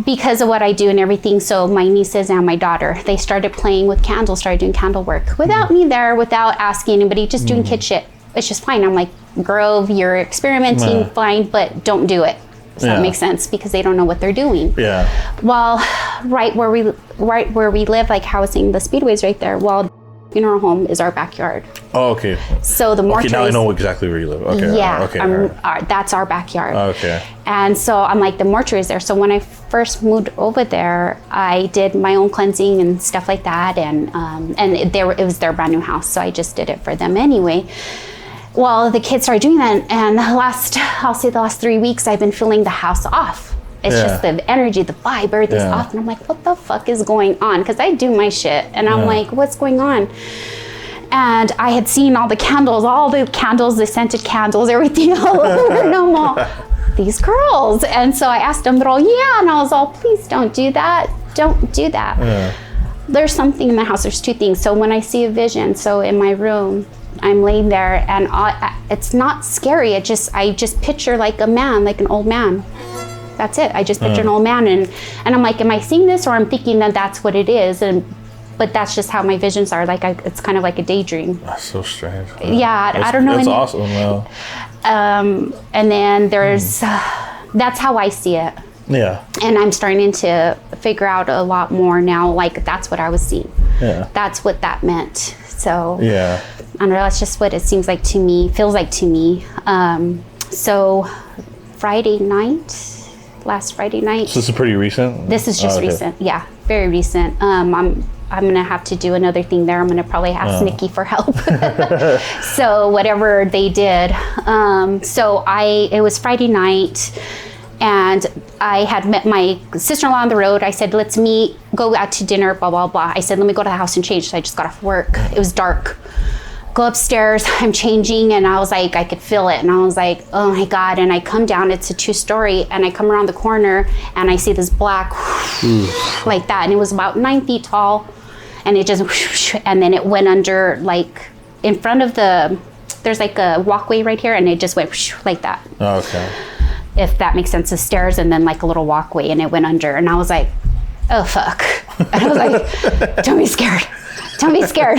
because of what I do and everything, so my nieces and my daughter, they started playing with candles, started doing candle work without me there, without asking anybody, just doing kid shit. It's just fine. I'm like, Grove, you're experimenting, Yeah. fine, but don't do it. Does that make sense? Because they don't know what they're doing. Yeah. Well, right where we live, like housing, the Speedway's right there. Well, funeral home is our backyard. Oh, okay. So the mortuary. Okay, now I know exactly where you live. Okay. Yeah, Okay. All right. that's our backyard. Okay. And so I'm like, the mortuary is there. So when I first moved over there, I did my own cleansing and stuff like that, and it was their brand new house, so I just did it for them anyway. Well, the kids started doing that, and I'll say the last 3 weeks, I've been feeling the house off. It's just the energy, the vibe, everything's off. And I'm like, what the fuck is going on? Because I do my shit. And I'm like, what's going on? And I had seen all the candles, the scented candles, everything all over. And I'm all, these girls. And so I asked them, they're all, yeah. And I was all, please don't do that. Don't do that. Yeah. There's something in the house. There's two things. So when I see a vision, so in my room, I'm laying there and it's not scary. I just picture like a man, like an old man. That's it. I just picture an old man, and I'm like, am I seeing this, or I'm thinking that that's what it is? But that's just how my visions are. Like it's kind of like a daydream. That's so strange. Yeah, I don't know. That's awesome. Though. And then there's that's how I see it. Yeah. And I'm starting to figure out a lot more now. Like that's what I was seeing. Yeah. That's what that meant. So Yeah. I don't know. That's just what it seems like to me. Feels like to me. So last Friday night. So this is pretty recent? This is just okay. recent. Yeah, very recent. I'm gonna have to do another thing there. I'm gonna probably ask Nikki for help. So whatever they did. It was Friday night, and I had met my sister-in-law on the road. I said, let's meet, go out to dinner, blah, blah, blah. I said, let me go to the house and change. So I just got off work. It was dark. Go upstairs, I'm changing, and I was like, I could feel it. And I was like, oh my God. And I come down, it's a 2-story, and I come around the corner and I see this black like that. And it was about 9 feet tall. And it just, and then it went under, like in front of there's like a walkway right here, and it just went like that. Oh, okay. If that makes sense, the stairs and then like a little walkway, and it went under. And I was like, oh fuck. And I was like, don't be scared. Don't be scared.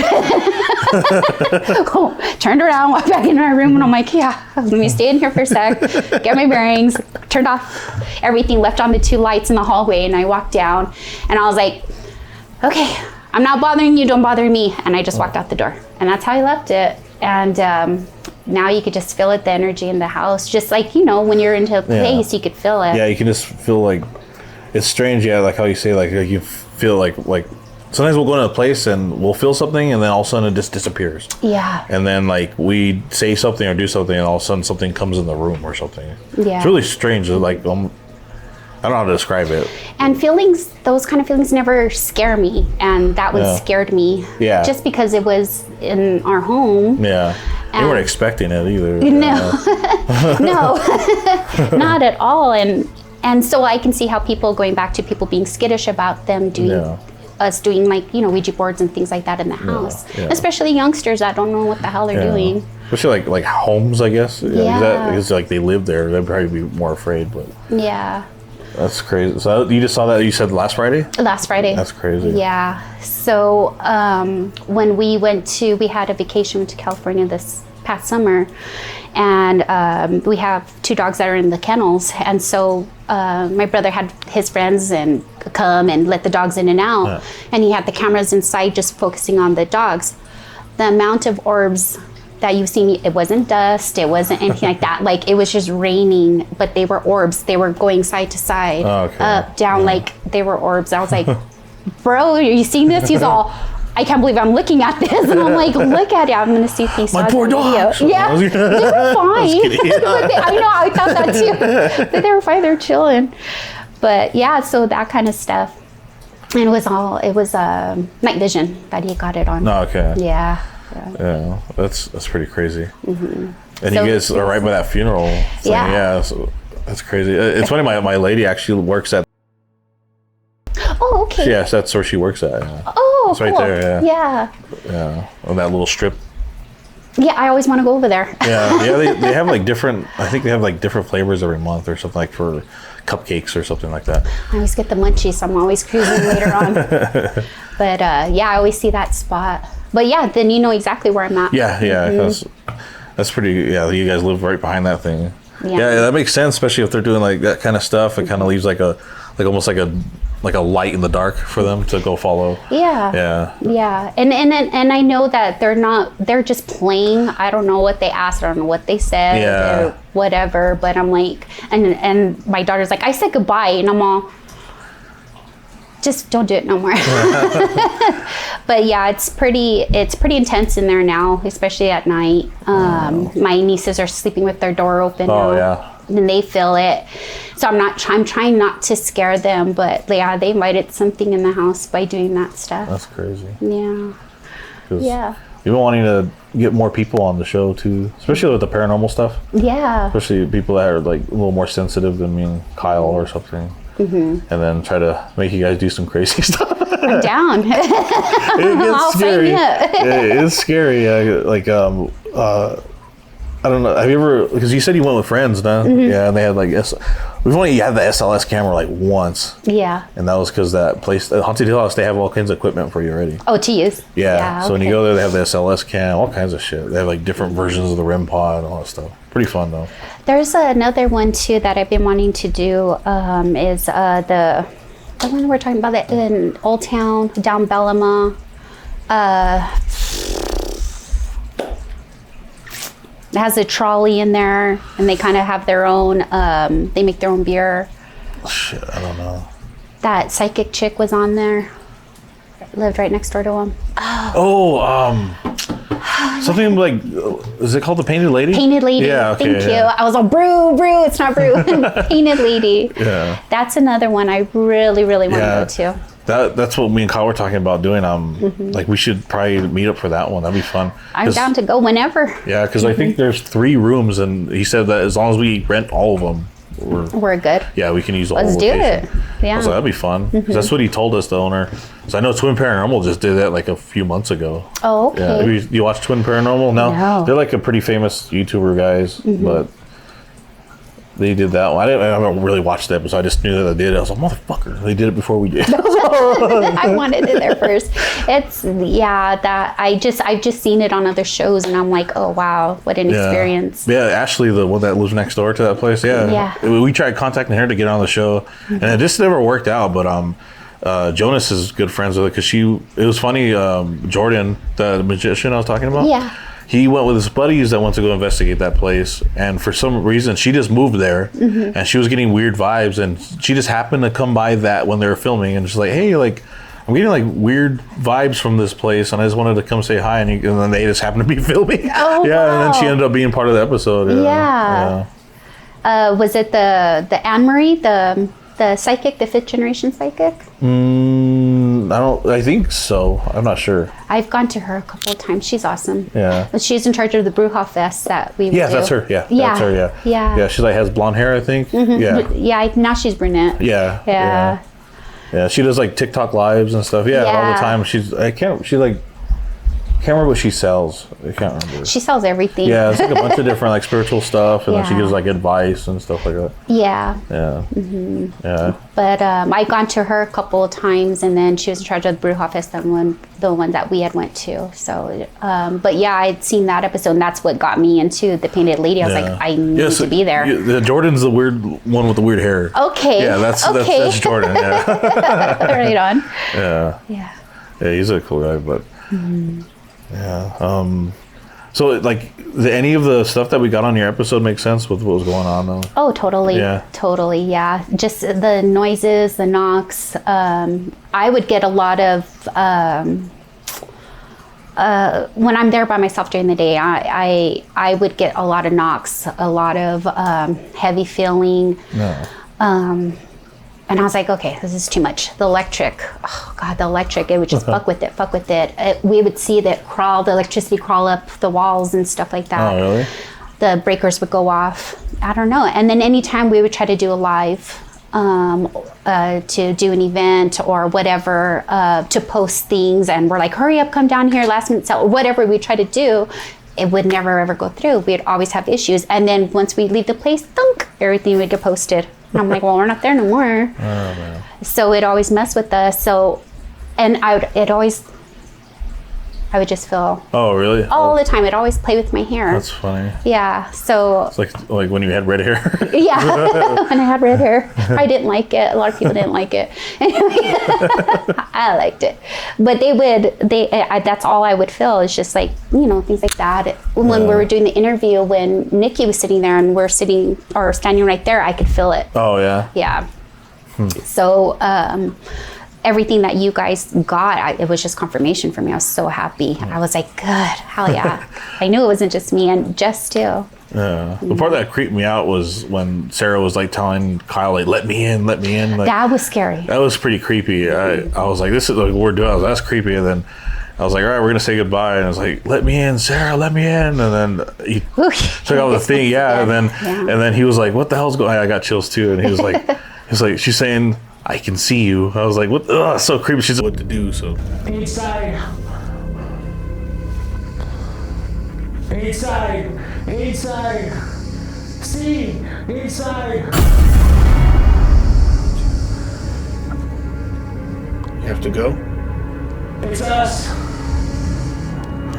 Turned around, walked back into my room, and I'm like, yeah, let me stay in here for a sec, get my bearings, turned off everything, left on the 2 lights in the hallway, and I walked down, and I was like, okay, I'm not bothering you, don't bother me. And I just walked out the door. And that's how I left it. And now you could just feel it, the energy in the house. Just like, when you're into a place, you could feel it. Yeah, you can just feel like, it's strange, yeah, like how you say, like you feel like sometimes we'll go into a place and we'll feel something, and then all of a sudden it just disappears. Yeah. And then like we say something or do something, and all of a sudden something comes in the room or something. Yeah. It's really strange. Like I don't know how to describe it. And feelings, those kind of feelings never scare me. And that was scared me. Yeah. Just because it was in our home. Yeah. You weren't expecting it either. No. No. Not at all. And so I can see how people, going back to people being skittish about them doing, us doing like, Ouija boards and things like that in the house. Yeah. Especially youngsters that don't know what the hell they're doing. Especially like homes, I guess. Yeah. Because like they live there, they'd probably be more afraid. But yeah. That's crazy. So you just saw that, you said last Friday? Last Friday. That's crazy. Yeah. So when we had a vacation to California this past summer, and we have 2 dogs that are in the kennels, and so my brother had his friends and come and let the dogs in and out, and he had the cameras inside just focusing on the dogs. The amount of orbs that you've seen, it wasn't dust, it wasn't anything like that. Like, it was just raining, but they were orbs. They were going side to side, up, down, like they were orbs. I was like, bro, are you seeing this? He's all, I can't believe I'm looking at this. And I'm like, look at it. I'm going to see if he saw my poor dogs. Yeah, they were fine. I know, I thought that too. But they were fine, they're chilling. But yeah, so that kind of stuff. And it was night vision that he got it on. No, okay. Yeah. Yeah, that's pretty crazy. Mm-hmm. And so, you guys are right by that funeral thing. Yeah, so that's crazy. It's funny, my lady actually works at. Oh, okay. Yes, that's where she works at. Yeah. Oh, it's right cool. there. Yeah. Yeah, on that little strip. Yeah, I always want to go over there. Yeah. They have like different. I think they have like different flavors every month or something, like for cupcakes or something like that. I always get the munchies, so I'm always cruising later on. But yeah, I always see that spot. But yeah, then you know exactly where I'm at. Yeah, mm-hmm. That's pretty. Yeah, you guys live right behind that thing. Yeah, that makes sense, especially if they're doing like that kind of stuff. It kind of leaves like almost like a light in the dark for them to go follow. Yeah. And I know that they're just playing. I don't know what they asked, I don't know what they said or whatever, but I'm like, and my daughter's like, I said goodbye, and I'm all, just don't do it no more. But yeah, it's pretty intense in there now, especially at night. My nieces are sleeping with their door open now. Yeah. And they feel it. So I'm trying not to scare them, but yeah, they invited something in the house by doing that stuff. That's crazy. Yeah. Yeah. You've been wanting to get more people on the show too, especially with the paranormal stuff. Yeah. Especially people that are like a little more sensitive than me and Kyle or something. Mm-hmm. And then try to make you guys do some crazy stuff. I'm down. It gets scary. It is scary. I don't know. Have you ever? Because you said you went with friends, no? Mm-hmm. Yeah, and they had like we've only had the SLS camera like once. Yeah. And that was because that place, Haunted Hill House, they have all kinds of equipment for you already. Oh, to use. Yeah. So when you go there, they have the SLS cam, all kinds of shit. They have like different versions of the REM pod and all that stuff. Pretty fun though. There's another one too that I've been wanting to do. Is the one we're talking about in Old Town, down Bellama. It has a trolley in there, and they kind of have their own. They make their own beer. Shit, I don't know. That psychic chick was on there. Lived right next door to him. Something like, is it called the Painted Lady? Painted Lady. Yeah, okay, Thank you. I was all brew. It's not brew. Painted Lady. Yeah. That's another one I really, really want to go to. That's what me and Kyle were talking about doing. Like we should probably meet up for that one. That'd be fun. I'm down to go whenever. Yeah, because I think there's 3 rooms, and he said that as long as we rent all of them, we're good. Yeah, we can use the whole location. Let's do it. Yeah, I was like, that'd be fun. That's what he told us, the owner. So I know Twin Paranormal just did that like a few months ago. Oh, okay. Yeah, you watch Twin Paranormal? No. They're like a pretty famous YouTuber guys, but they did that one. I haven't really watched that, so I just knew that they did it. I was like, motherfucker, they did it before we did. I wanted it there first. I've just seen it on other shows, and I'm like, oh wow, what an experience. Yeah, Ashley, the one that lives next door to that place. Yeah. We tried contacting her to get on the show, and it just never worked out. But Jonas is good friends with her because it was funny. Jordan, the magician I was talking about. Yeah. He went with his buddies that went to go investigate that place, and for some reason she just moved there, and she was getting weird vibes, and she just happened to come by that when they were filming, and she's like, hey, like, I'm getting like weird vibes from this place, and I just wanted to come say hi, and then they just happened to be filming. Oh, yeah, wow. And then she ended up being part of the episode. Yeah. Was it the Anne Marie, the The psychic, the 5th generation psychic? I think so. I'm not sure. I've gone to her a couple of times. She's awesome. Yeah. She's in charge of the Bruja Fest that we Yeah, do. that's her. Yeah. Yeah. That's her, yeah. Yeah. Yeah, she's like, has blonde hair, I think. Mm-hmm. Yeah. Yeah, now she's brunette. Yeah. Yeah. Yeah, she does like TikTok lives and stuff. Yeah, all the time. Can't remember what she sells. I can't remember. She sells everything. Yeah, it's like a bunch of different like spiritual stuff, and then she Yeah. gives like advice and stuff like that. Yeah. Yeah. Mm-hmm. Yeah. But I've gone to her a couple of times, and then she was in charge of the Bruja Fest, the one that we had went to. So, but yeah, I'd seen that episode, and that's what got me into the Painted Lady. I was like, I need to be there. Jordan's the weird one with the weird hair. Okay. Yeah, that's Jordan. Yeah. Right on. Yeah. Yeah. Yeah, he's a cool guy, but. Yeah. So, like, any of the stuff that we got on your episode make sense with what was going on, though? Oh, totally. Yeah. Totally, yeah. Just the noises, the knocks. I would get a lot of... when I'm there by myself during the day, I would get a lot of knocks, a lot of heavy feeling. No. And I was like, okay, this is too much. The electric, oh God, the electric, it would just fuck with it. We would see the electricity crawl up the walls and stuff like that. Oh, really? The breakers would go off. I don't know. And then anytime we would try to do a live, to do an event or whatever, to post things, and we're like, hurry up, come down here, last minute sell, whatever we try to do, it would never ever go through. We'd always have issues. And then once we leave the place, thunk, everything would get posted. And I'm like, well, we're not there no more. Oh, man. So it always messed with us. So, and I would just feel Oh, really? all the time. It'd always play with my hair. That's funny. Yeah. So It's like when you had red hair. yeah, when I had red hair, I didn't like it. A lot of people didn't like it. Anyway, I liked it, but that's all I would feel is just like, things like that. When we were doing the interview, when Nikki was sitting there and we're sitting or standing right there, I could feel it. Oh, yeah? Yeah. So everything that you guys got, it was just confirmation for me. I was so happy. I was like, good, hell yeah. I knew it wasn't just me, and Jess too. Yeah. The part that creeped me out was when Sarah was like telling Kyle, like, let me in. Like, that was scary. that was pretty creepy. I was like, this is like what we're doing. That's creepy. And then I was like, all right, we're going to say goodbye. And I was like, let me in, Sarah, let me in. And then he took out the thing. Yeah. And then he was like, what the hell's going on? I got chills too. And he was like, she's saying, I can see you. I was like, what? Ugh, so creepy. She's like, what to do. So Inside. See, inside. you have to go. It's us. All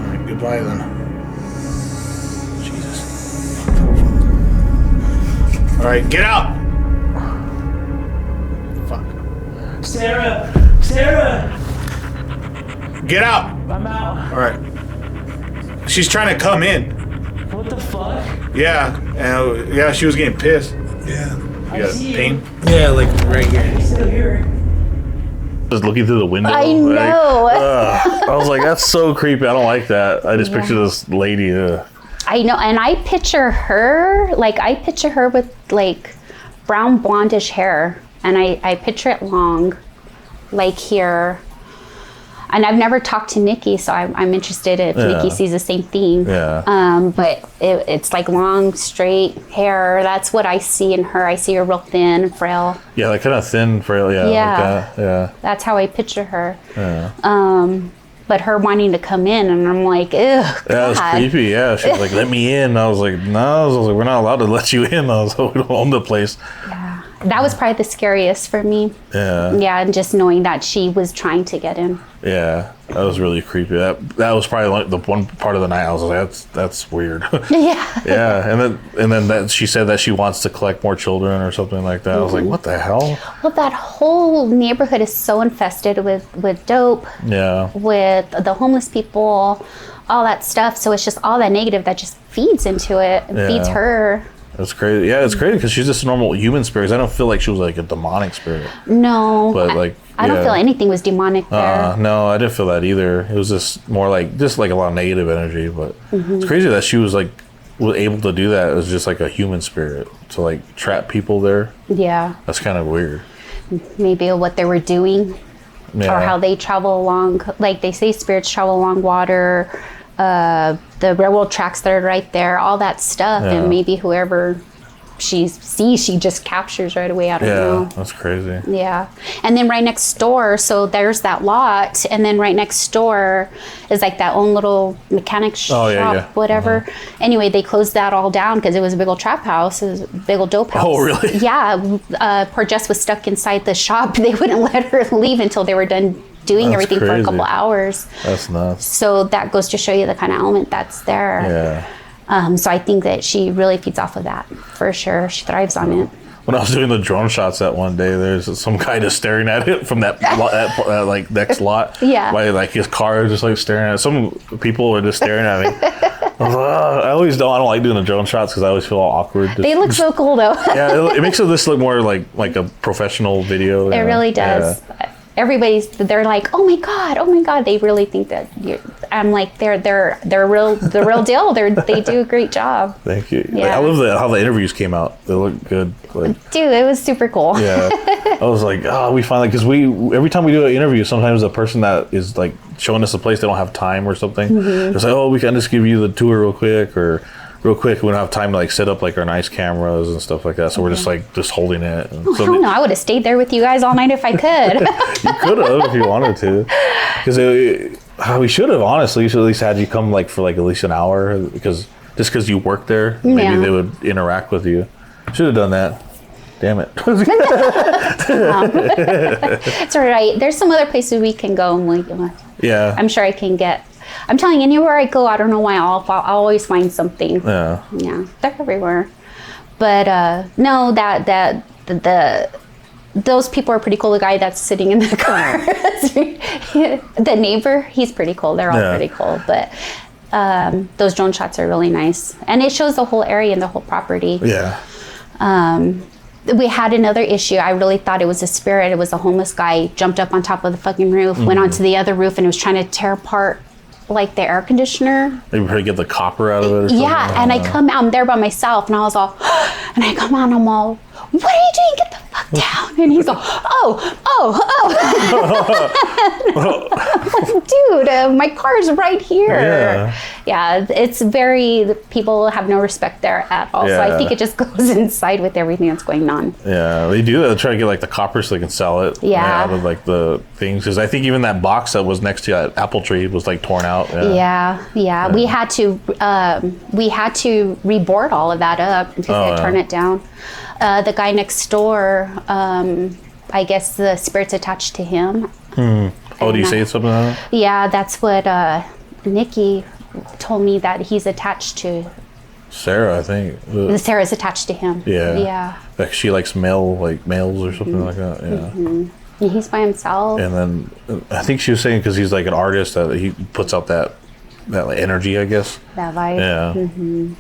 right, goodbye then. Jesus. All right, get out. Fuck. Sarah. Get out. I'm out. All right. She's trying to come in. What the fuck? Yeah, and yeah, she was getting pissed. Yeah. You got see you. pain? Yeah, like right here. Still here. Just looking through the window. I know. I was like, that's so creepy. I don't like that. I just picture this lady. I know, and I picture her with like brown blondish hair, and I picture it long, like here. And I've never talked to Nikki, so I'm interested if Nikki sees the same thing. Yeah. But it's like long, straight hair. That's what I see in her. I see her real thin and frail. Yeah, like kind of thin, frail. Yeah. Yeah. Like that. Yeah. That's how I picture her. Yeah. But her wanting to come in, and I'm like, ew, Yeah, it was God. creepy. Yeah, she was like, "Let me in." I was like, "No," I was like, "We're not allowed to let you in." I was like, "We don't own the place." Yeah. That was probably the scariest for me. Yeah. Yeah, and just knowing that she was trying to get in. Yeah, that was really creepy. That was probably like the one part of the night I was like, "That's weird." Yeah. Yeah, and then that she said that she wants to collect more children or something like that. I was like, "What the hell?" Well, that whole neighborhood is so infested with dope, Yeah. with the homeless people, all that stuff. So it's just all that negative that just feeds into it and feeds Yeah. her. That's crazy. Yeah, it's crazy because she's just a normal human spirit. I don't feel like she was like a demonic spirit. No. But like, I don't feel anything was demonic there. No, I didn't feel that either. It was just more like a lot of negative energy. But it's crazy that she was like was able to do that as just like a human spirit to like trap people there. Yeah. That's kind of weird. Maybe what they were doing or how they travel along. Like they say spirits travel along water, the railroad tracks that are right there, all that stuff. Yeah. And maybe whoever she sees, she just captures right away. I don't know. That's crazy. Yeah. And then right next door, so there's that lot, and then right next door is like that own little mechanic shop, whatever. Anyway, they closed that all down because it was a big old trap house. It was a big old dope house. Oh, really? Yeah. Poor Jess was stuck inside the shop. They wouldn't let her leave until they were done doing everything for a couple hours. That's nuts. So that goes to show you the kind of element that's there. Yeah. So I think that she really feeds off of that, for sure. She thrives on it. When I was doing the drone shots that one day, there's some guy just staring at it from that like next lot. Yeah. Like his car just like staring at it. Some people are just staring at me. I was like, I don't like doing the drone shots because I always feel all awkward. They look so cool though. Yeah, it makes this look more like a professional video. It really does. Yeah. They're like, oh my god, they really think that I'm like they're the real deal. They do a great job. Thank you. Yeah. I love how the interviews came out. They look good. Like, dude, it was super cool. Yeah, I was like, we finally, because every time we do an interview, sometimes the person that is like showing us the place, they don't have time or something. Mm-hmm. It's like, we can just give you the tour real quick, we don't have time to like set up like our nice cameras and stuff like that, so we're just holding it. And I don't know, I would have stayed there with you guys all night if I could. You could have if you wanted to, because we should have, honestly. We should at least had you come like for like at least an hour, because you work there, maybe they would interact with you. Should have done that. Damn it. It's all right. There's some other places we can go, and I'm sure I can get. I'm telling you, anywhere I go, I don't know why, I'll always find something. Yeah, they're everywhere. But no, those people are pretty cool. The guy that's sitting in the car, the neighbor, he's pretty cool. They're all pretty cool. But those drone shots are really nice, and it shows the whole area and the whole property. Yeah. We had another issue. I really thought it was a spirit. It was a homeless guy jumped up on top of the fucking roof, went onto the other roof, and was trying to tear apart like the air conditioner. Maybe try to get the copper out of it or something. Yeah, and I'm there by myself, and I was all, and I come out, and I'm all, what are you doing? Get the fuck down. And he's all, dude, my car's right here. Yeah, it's people have no respect there at all. So I think it just goes inside with everything that's going on. Yeah, they do that. They try to get like the copper so they can sell it. Out of like the things. Because I think even that box that was next to that apple tree was like torn out. Yeah. We had to reboard all of that up because they had turned it down. The guy next door, I guess the spirit's attached to him. Do you say something like that? Yeah, that's what Nikki told me, that he's attached to. Sarah, I think. Sarah's attached to him. Yeah. Like she likes males or something like that. Yeah. Mm-hmm. And he's by himself. And then I think she was saying because he's like an artist that he puts out that like energy, I guess. That vibe. Yeah. Mm-hmm.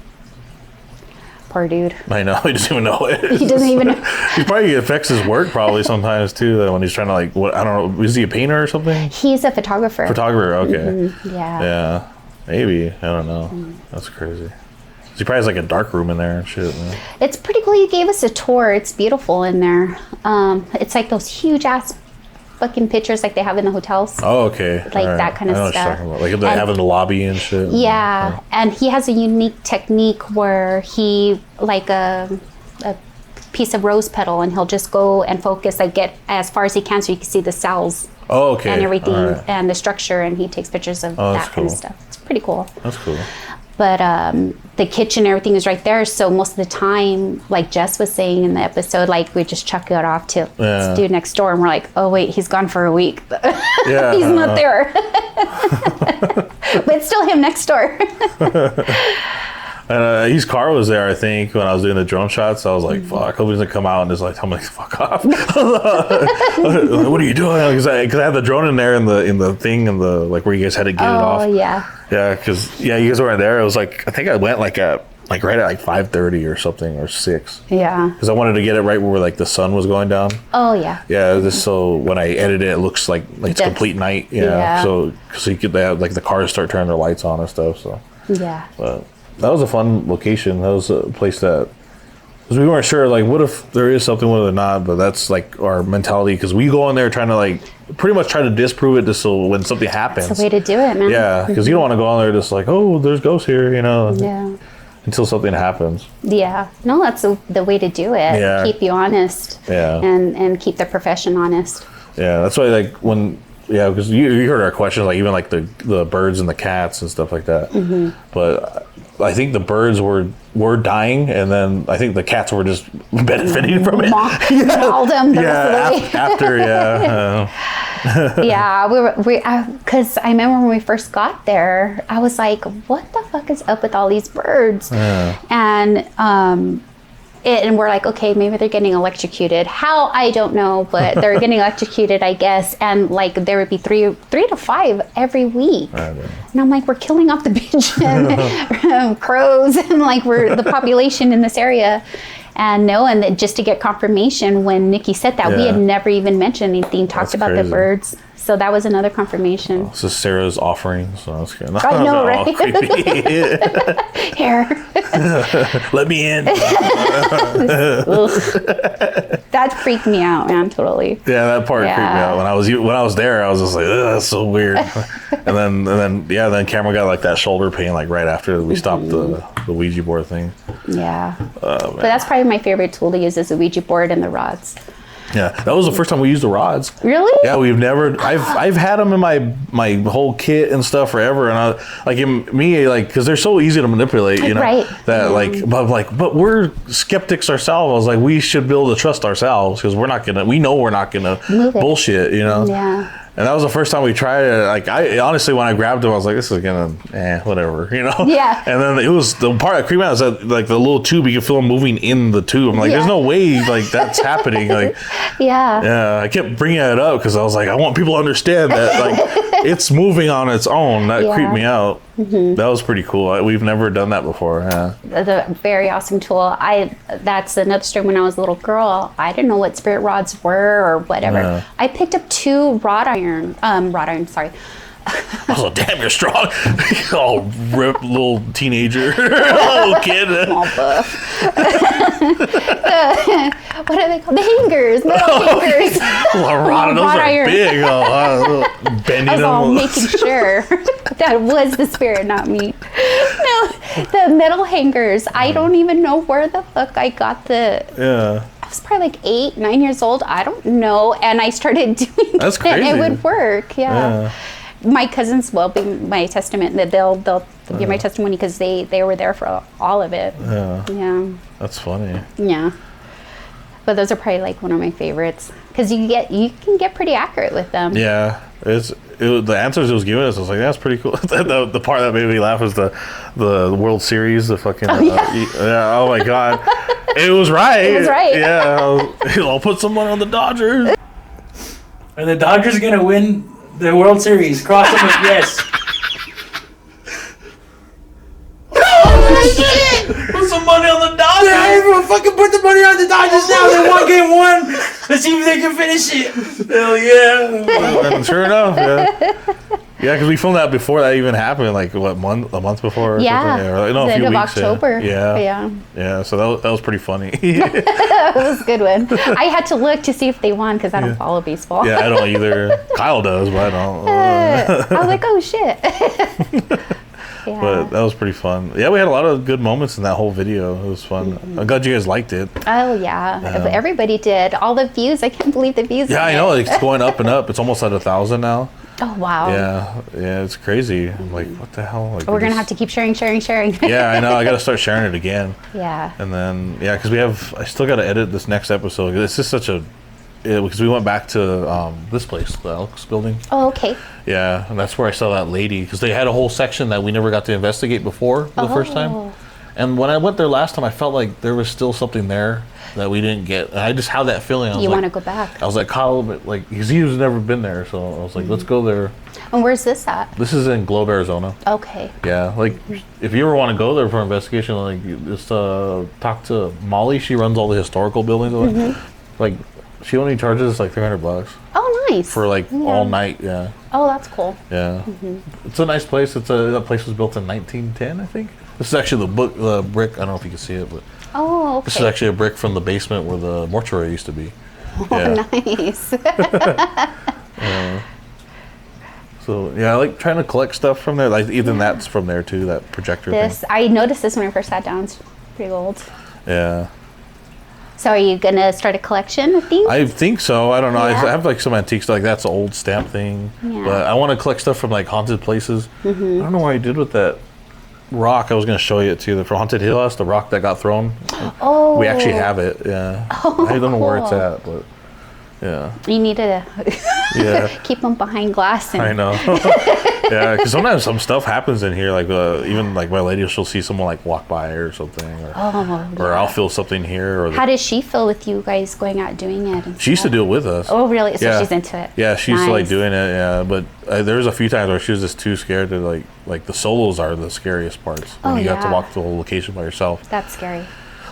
Poor dude. I know, he doesn't even know it. He doesn't even know. He probably affects his work probably sometimes too, that when he's trying to like, I don't know, is he a painter or something? He's a photographer. Okay. Mm-hmm. Yeah. Yeah, maybe, I don't know. That's crazy. He probably has like a dark room in there and shit. Man. It's pretty cool. He gave us a tour. It's beautiful in there. It's like those huge ass fucking pictures like they have in the hotels. Oh, okay. Like that kind of stuff. Like they have in the lobby and shit. Yeah, and he has a unique technique where he, like a piece of rose petal, and he'll just go and focus, like get as far as he can so you can see the cells. Oh, okay. And everything and the structure, and he takes pictures of that kind of stuff. It's pretty cool. That's cool. But the kitchen, everything is right there. So most of the time, like Jess was saying in the episode, like we just chuck it off to this dude next door, and we're like, oh wait, he's gone for a week. He's not there. But it's still him next door. And his car was there, I think, when I was doing the drone shots. I was like, fuck, I hope he doesn't come out and just like tell me to fuck off. Like, what are you doing? Because I had the drone in there in the thing, and the like where you guys had to get it off. Oh, yeah. Yeah, because you guys weren't there. It was like, I think I went like right at 5:30 or something, or 6. Yeah. Because I wanted to get it right where like the sun was going down. Oh, yeah. Yeah, just so when I edit it, it looks like it's complete night. Yeah. So you could have like the cars start turning their lights on and stuff. So. Yeah. But That was a fun location. That was a place that, because we weren't sure, like, what if there is something with it or not, but that's like our mentality, because we go in there trying to like pretty much try to disprove it just so when something happens. That's the way to do it, man. Yeah, because you don't want to go in there just like, oh, there's ghosts here, you know. Yeah. Until something happens. Yeah. No, that's the way to do it. Yeah. Keep you honest. Yeah. And keep the profession honest. Yeah, that's why, like, when, yeah, because you heard our questions, like, even like the birds and the cats and stuff like that. Mm-hmm. But I think the birds were dying, and then I think the cats were just benefiting from it. Mauled them the rest of the way. After, yeah. Yeah, because I remember when we first got there, I was like, what the fuck is up with all these birds? And and we're like, okay, maybe they're getting electrocuted. How? I don't know, but they're getting electrocuted, I guess. And like there would be three to five every week. And I'm like, we're killing off the pigeon, crows, and like we're the population in this area. And then just to get confirmation, when Nikki said that, we had never even mentioned anything, talked about the birds. So that was another confirmation. This is Sarah's offering, so that's good. I know, right? Here. Let me in. That freaked me out, man, totally. Yeah, that part freaked me out. When I was there, I was just like, ugh, that's so weird. and then Cameron got like that shoulder pain like right after we stopped the Ouija board thing. Yeah. But that's probably my favorite tool to use is the Ouija board and the rods. Yeah, that was the first time we used the rods. Really? Yeah, we've never. I've had them in my whole kit and stuff forever, and because they're so easy to manipulate, you know. Right. That but we're skeptics ourselves. I was like, we should be able to trust ourselves because we know we're not gonna bullshit, you know. Yeah. And that was the first time we tried it. Like, I honestly, when I grabbed them, I was like, this is gonna, whatever, you know? Yeah. And then it was, the part that creeped me out was that, like, the little tube, you can feel them moving in the tube. I'm like, there's no way, like, that's happening. Like, yeah, I kept bringing it up because I was like, I want people to understand that, like, it's moving on its own. That creeped me out. Mm-hmm. That was pretty cool. We've never done that before. Yeah. The very awesome tool. That's another story. When I was a little girl, I didn't know what spirit rods were or whatever. Yeah. I picked up 2 wrought iron. Sorry. I was like, damn, you're strong. Oh, ripped little teenager, little kid. Small buff. What are they called? The hangers, metal hangers. Those are big. Bending I was all them. making sure that was the spirit, not me. No, the metal hangers. I don't even know where the fuck I got the. Yeah. I was probably like 8, 9 years old. I don't know, and I started doing That's it. crazy. And it would work. Yeah. My cousins will be my testament. That they'll give my testimony because they were there for all of it. Yeah. That's funny. Yeah. But those are probably like one of my favorites because you can get pretty accurate with them. Yeah. The answers it was giving us, I was like, that's pretty cool. the part that made me laugh was the World Series, the fucking oh my god, it was right. It was right. Yeah, I'll put some money on the Dodgers. Are the Dodgers gonna win the World Series? Cross them with yes. Put some money on the Dodgers. Yeah, everyone fucking put the money on the Dodgers now. They won game 1. Let's see if they can finish it. Hell yeah. And sure enough, yeah, because we filmed that before that even happened, like what, a month before? Or yeah, something? Or, no, the a few end of weeks. October. Yeah. So that was pretty funny. That was a good one. I had to look to see if they won because I don't follow baseball. Yeah, I don't either. Kyle does, but I don't. I was like, oh shit. Yeah. But that was pretty fun. Yeah, we had a lot of good moments in that whole video. It was fun. Mm-hmm. I'm glad you guys liked it. Oh yeah, everybody did. All the views. I can't believe the views. Yeah, I know. It's going up and up. It's almost at 1,000 now. Oh wow. Yeah, it's crazy. I'm like, what the hell? Like, we're gonna have to keep sharing. Yeah, I know. I gotta start sharing it again. Yeah. And then because I still gotta edit this next episode. It's just such because we went back to this place, the Elks building. Oh, okay. Yeah, and that's where I saw that lady because they had a whole section that we never got to investigate before for the first time. And when I went there last time, I felt like there was still something there that we didn't get. And I just had that feeling. You want to go back? I was like, Kyle, but like he's never been there, so I was like, let's go there. And where's this at? This is in Globe, Arizona. Okay. Yeah, like if you ever want to go there for investigation, like just talk to Molly. She runs all the historical buildings. Like She only charges like $300 Oh, nice. for like all night. Yeah. Oh, that's cool. Yeah. It's a nice place. That place was built in 1910, I think. This is actually the brick. I don't know if you can see it, but Oh, okay. this is actually a brick from the basement where the mortuary used to be. Yeah. Oh, nice. So yeah, I like trying to collect stuff from there. Like even that's from there too. That projector This thing. I noticed this when I first sat down. It's pretty old. Yeah. So are you gonna start a collection of things? I think so. I don't know. Yeah. I have like some antiques. Like that's an old stamp thing. Yeah. But I want to collect stuff from like haunted places. I don't know what I did with that rock. I was going to show you it too. The Haunted Hill House, the rock that got thrown. Oh. We actually have it. Yeah. Oh, I don't know where it's cool. at, but yeah. You need to Yeah. keep them behind glass. And I know. Yeah, because sometimes some stuff happens in here. Like even like my lady, she'll see someone like walk by or something, or I'll feel something here. Or How does she feel with you guys going out doing it? And she used to stuff? do it with us. Oh, really? So Yeah. she's into it. Yeah, she used to like Nice. doing it. Yeah, but there was a few times where she was just too scared to like the solos are the scariest parts when Oh, you have to yeah. walk the whole location by yourself. That's scary.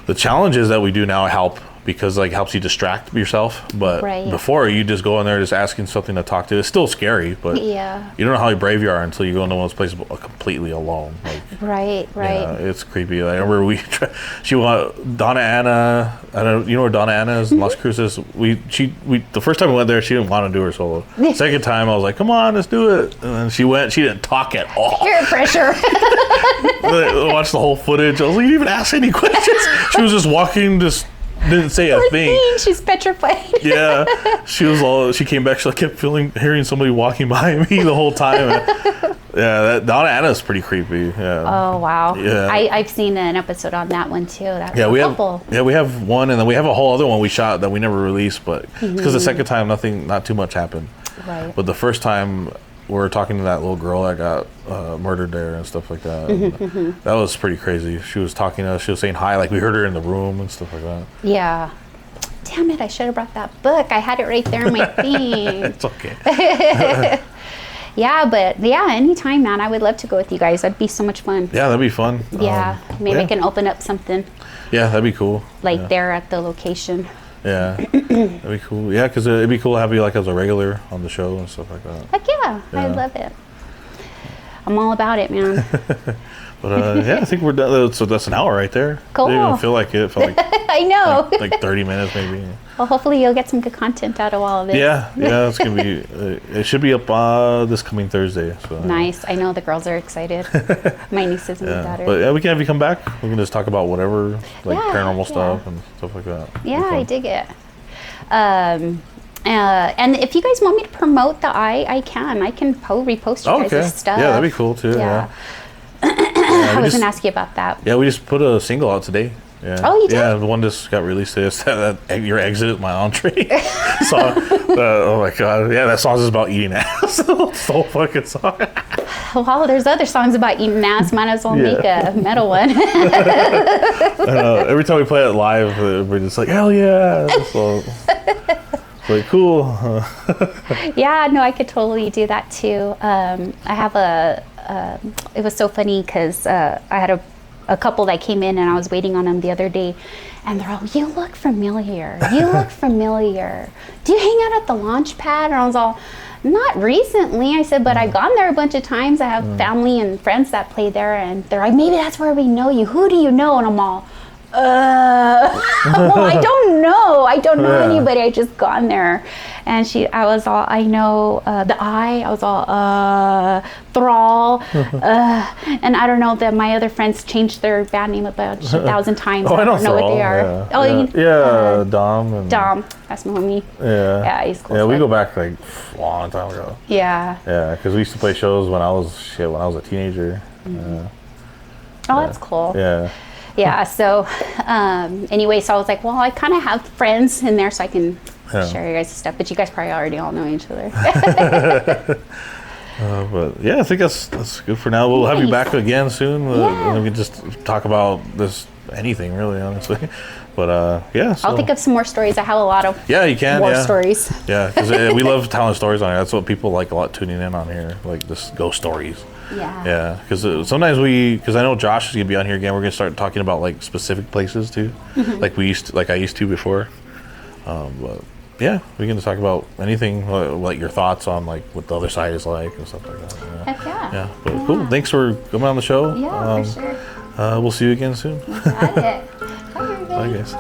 The challenges that we do now help because like helps you distract yourself. But Right. before you just go in there just asking something to talk to. It's still scary, but Yeah. you don't know how brave you are until you go into one of those places completely alone. Like Right. yeah, it's creepy. Like, I remember she went Donna Anna. I don't. You know where Donna Anna is? Las Cruces. We the first time we went there, she didn't want to do her solo. Second time, I was like, "Come on, let's do it." And then she went. She didn't talk at all. Peer pressure. I watched the whole footage. I was like, "You didn't even ask any questions." She was just walking, just didn't say a Poor thing. She's petrified. Yeah, she came back. She like, kept hearing somebody walking behind me the whole time. Yeah, that Donna Anna's pretty creepy. Yeah. Oh wow. Yeah. I've seen an episode on that one too. That's Yeah, a we couple. have one, and then we have a whole other one we shot that we never released, but because the second time not too much happened. Right. But the first time we were talking to that little girl that got murdered there and stuff like that. And that was pretty crazy. She was talking to us. She was saying hi, like we heard her in the room and stuff like that. Yeah. Damn it! I should have brought that book. I had it right there in my thing. It's okay. Yeah, but yeah, anytime, man. I would love to go with you guys. That'd be so much fun. Yeah, that'd be fun. Yeah, maybe I yeah. can open up something Yeah, that'd be cool. like yeah. there at the location. Yeah, that'd be cool. Yeah, because it'd be cool to have you like as a regular on the show and stuff like that. Heck yeah, I Yeah. love it. I'm all about it, man. But yeah, I think we're done. So that's an hour right there. Cool. Didn't even feel like it. It felt like I know. like 30 minutes maybe. Well, hopefully you'll get some good content out of all of this. Yeah, it's gonna be. It should be up this coming Thursday. So Nice. I know the girls are excited. My nieces and my Yeah, daughter. but yeah, we can have you come back. We can just talk about whatever, like Yeah, paranormal yeah. stuff and stuff like that. Yeah, Be I fun. dig it. And if you guys want me to promote the I can. I can repost you Oh, guys' okay. stuff. Yeah, that'd be cool too. Yeah. I we was just- gonna ask you about that. Yeah, we just put a single out today. Yeah. Oh, you did? Yeah, the one just got released today. It's that Your Exit is My Entree song. Oh my god. Yeah, that song is about eating ass. So fucking song. Well, there's other songs about eating ass. Might as well Yeah. make a metal one. Every time we play it live, we're just like, hell yeah. So, it's like, cool. Yeah, no, I could totally do that too. I have it was so funny because I had a couple that came in and I was waiting on them the other day and they're all, you look familiar. You look familiar. Do you hang out at the launch pad? And I was all, not recently. I said, but I've gone there a bunch of times. I have family and friends that play there and they're like, maybe that's where we know you. Who do you know? And I'm all, well, I don't know. I don't know Yeah. anybody. I just gone there. And I was all, I know I was all, Thrall. And I don't know that my other friends changed their band name about 1,000 times. Oh, I know don't know what they are. Yeah. Oh, yeah, Dom. And, Dom. That's my homie. Yeah. Yeah, he's cool. Yeah, we as go fuck. back like a long time ago. Yeah. Yeah, because we used to play shows when I was a teenager. Oh, that's cool. Yeah. Yeah, so anyway, so I was like, well, I kind of have friends in there so I can share your guys' stuff, but you guys probably already all know each other. But yeah, I think that's good for now. We'll have you Nice. back again soon. Yeah. And we can just talk about anything really, honestly. But yeah. So, I'll think of some more stories. I have a lot of yeah, you can. war Yeah. stories. Yeah, because we love telling stories on here. That's what people like a lot tuning in on here, like just ghost stories. Yeah. Yeah, because sometimes because I know Josh is gonna be on here again. We're gonna start talking about like specific places too, Mm-hmm. like I used to before. But yeah, we can talk about anything, like your thoughts on like what the other side is like and stuff like that. Heck yeah. Yeah, but cool. Thanks for coming on the show. Yeah, for sure. We'll see you again soon. Got it. Bye, everybody. Bye, guys.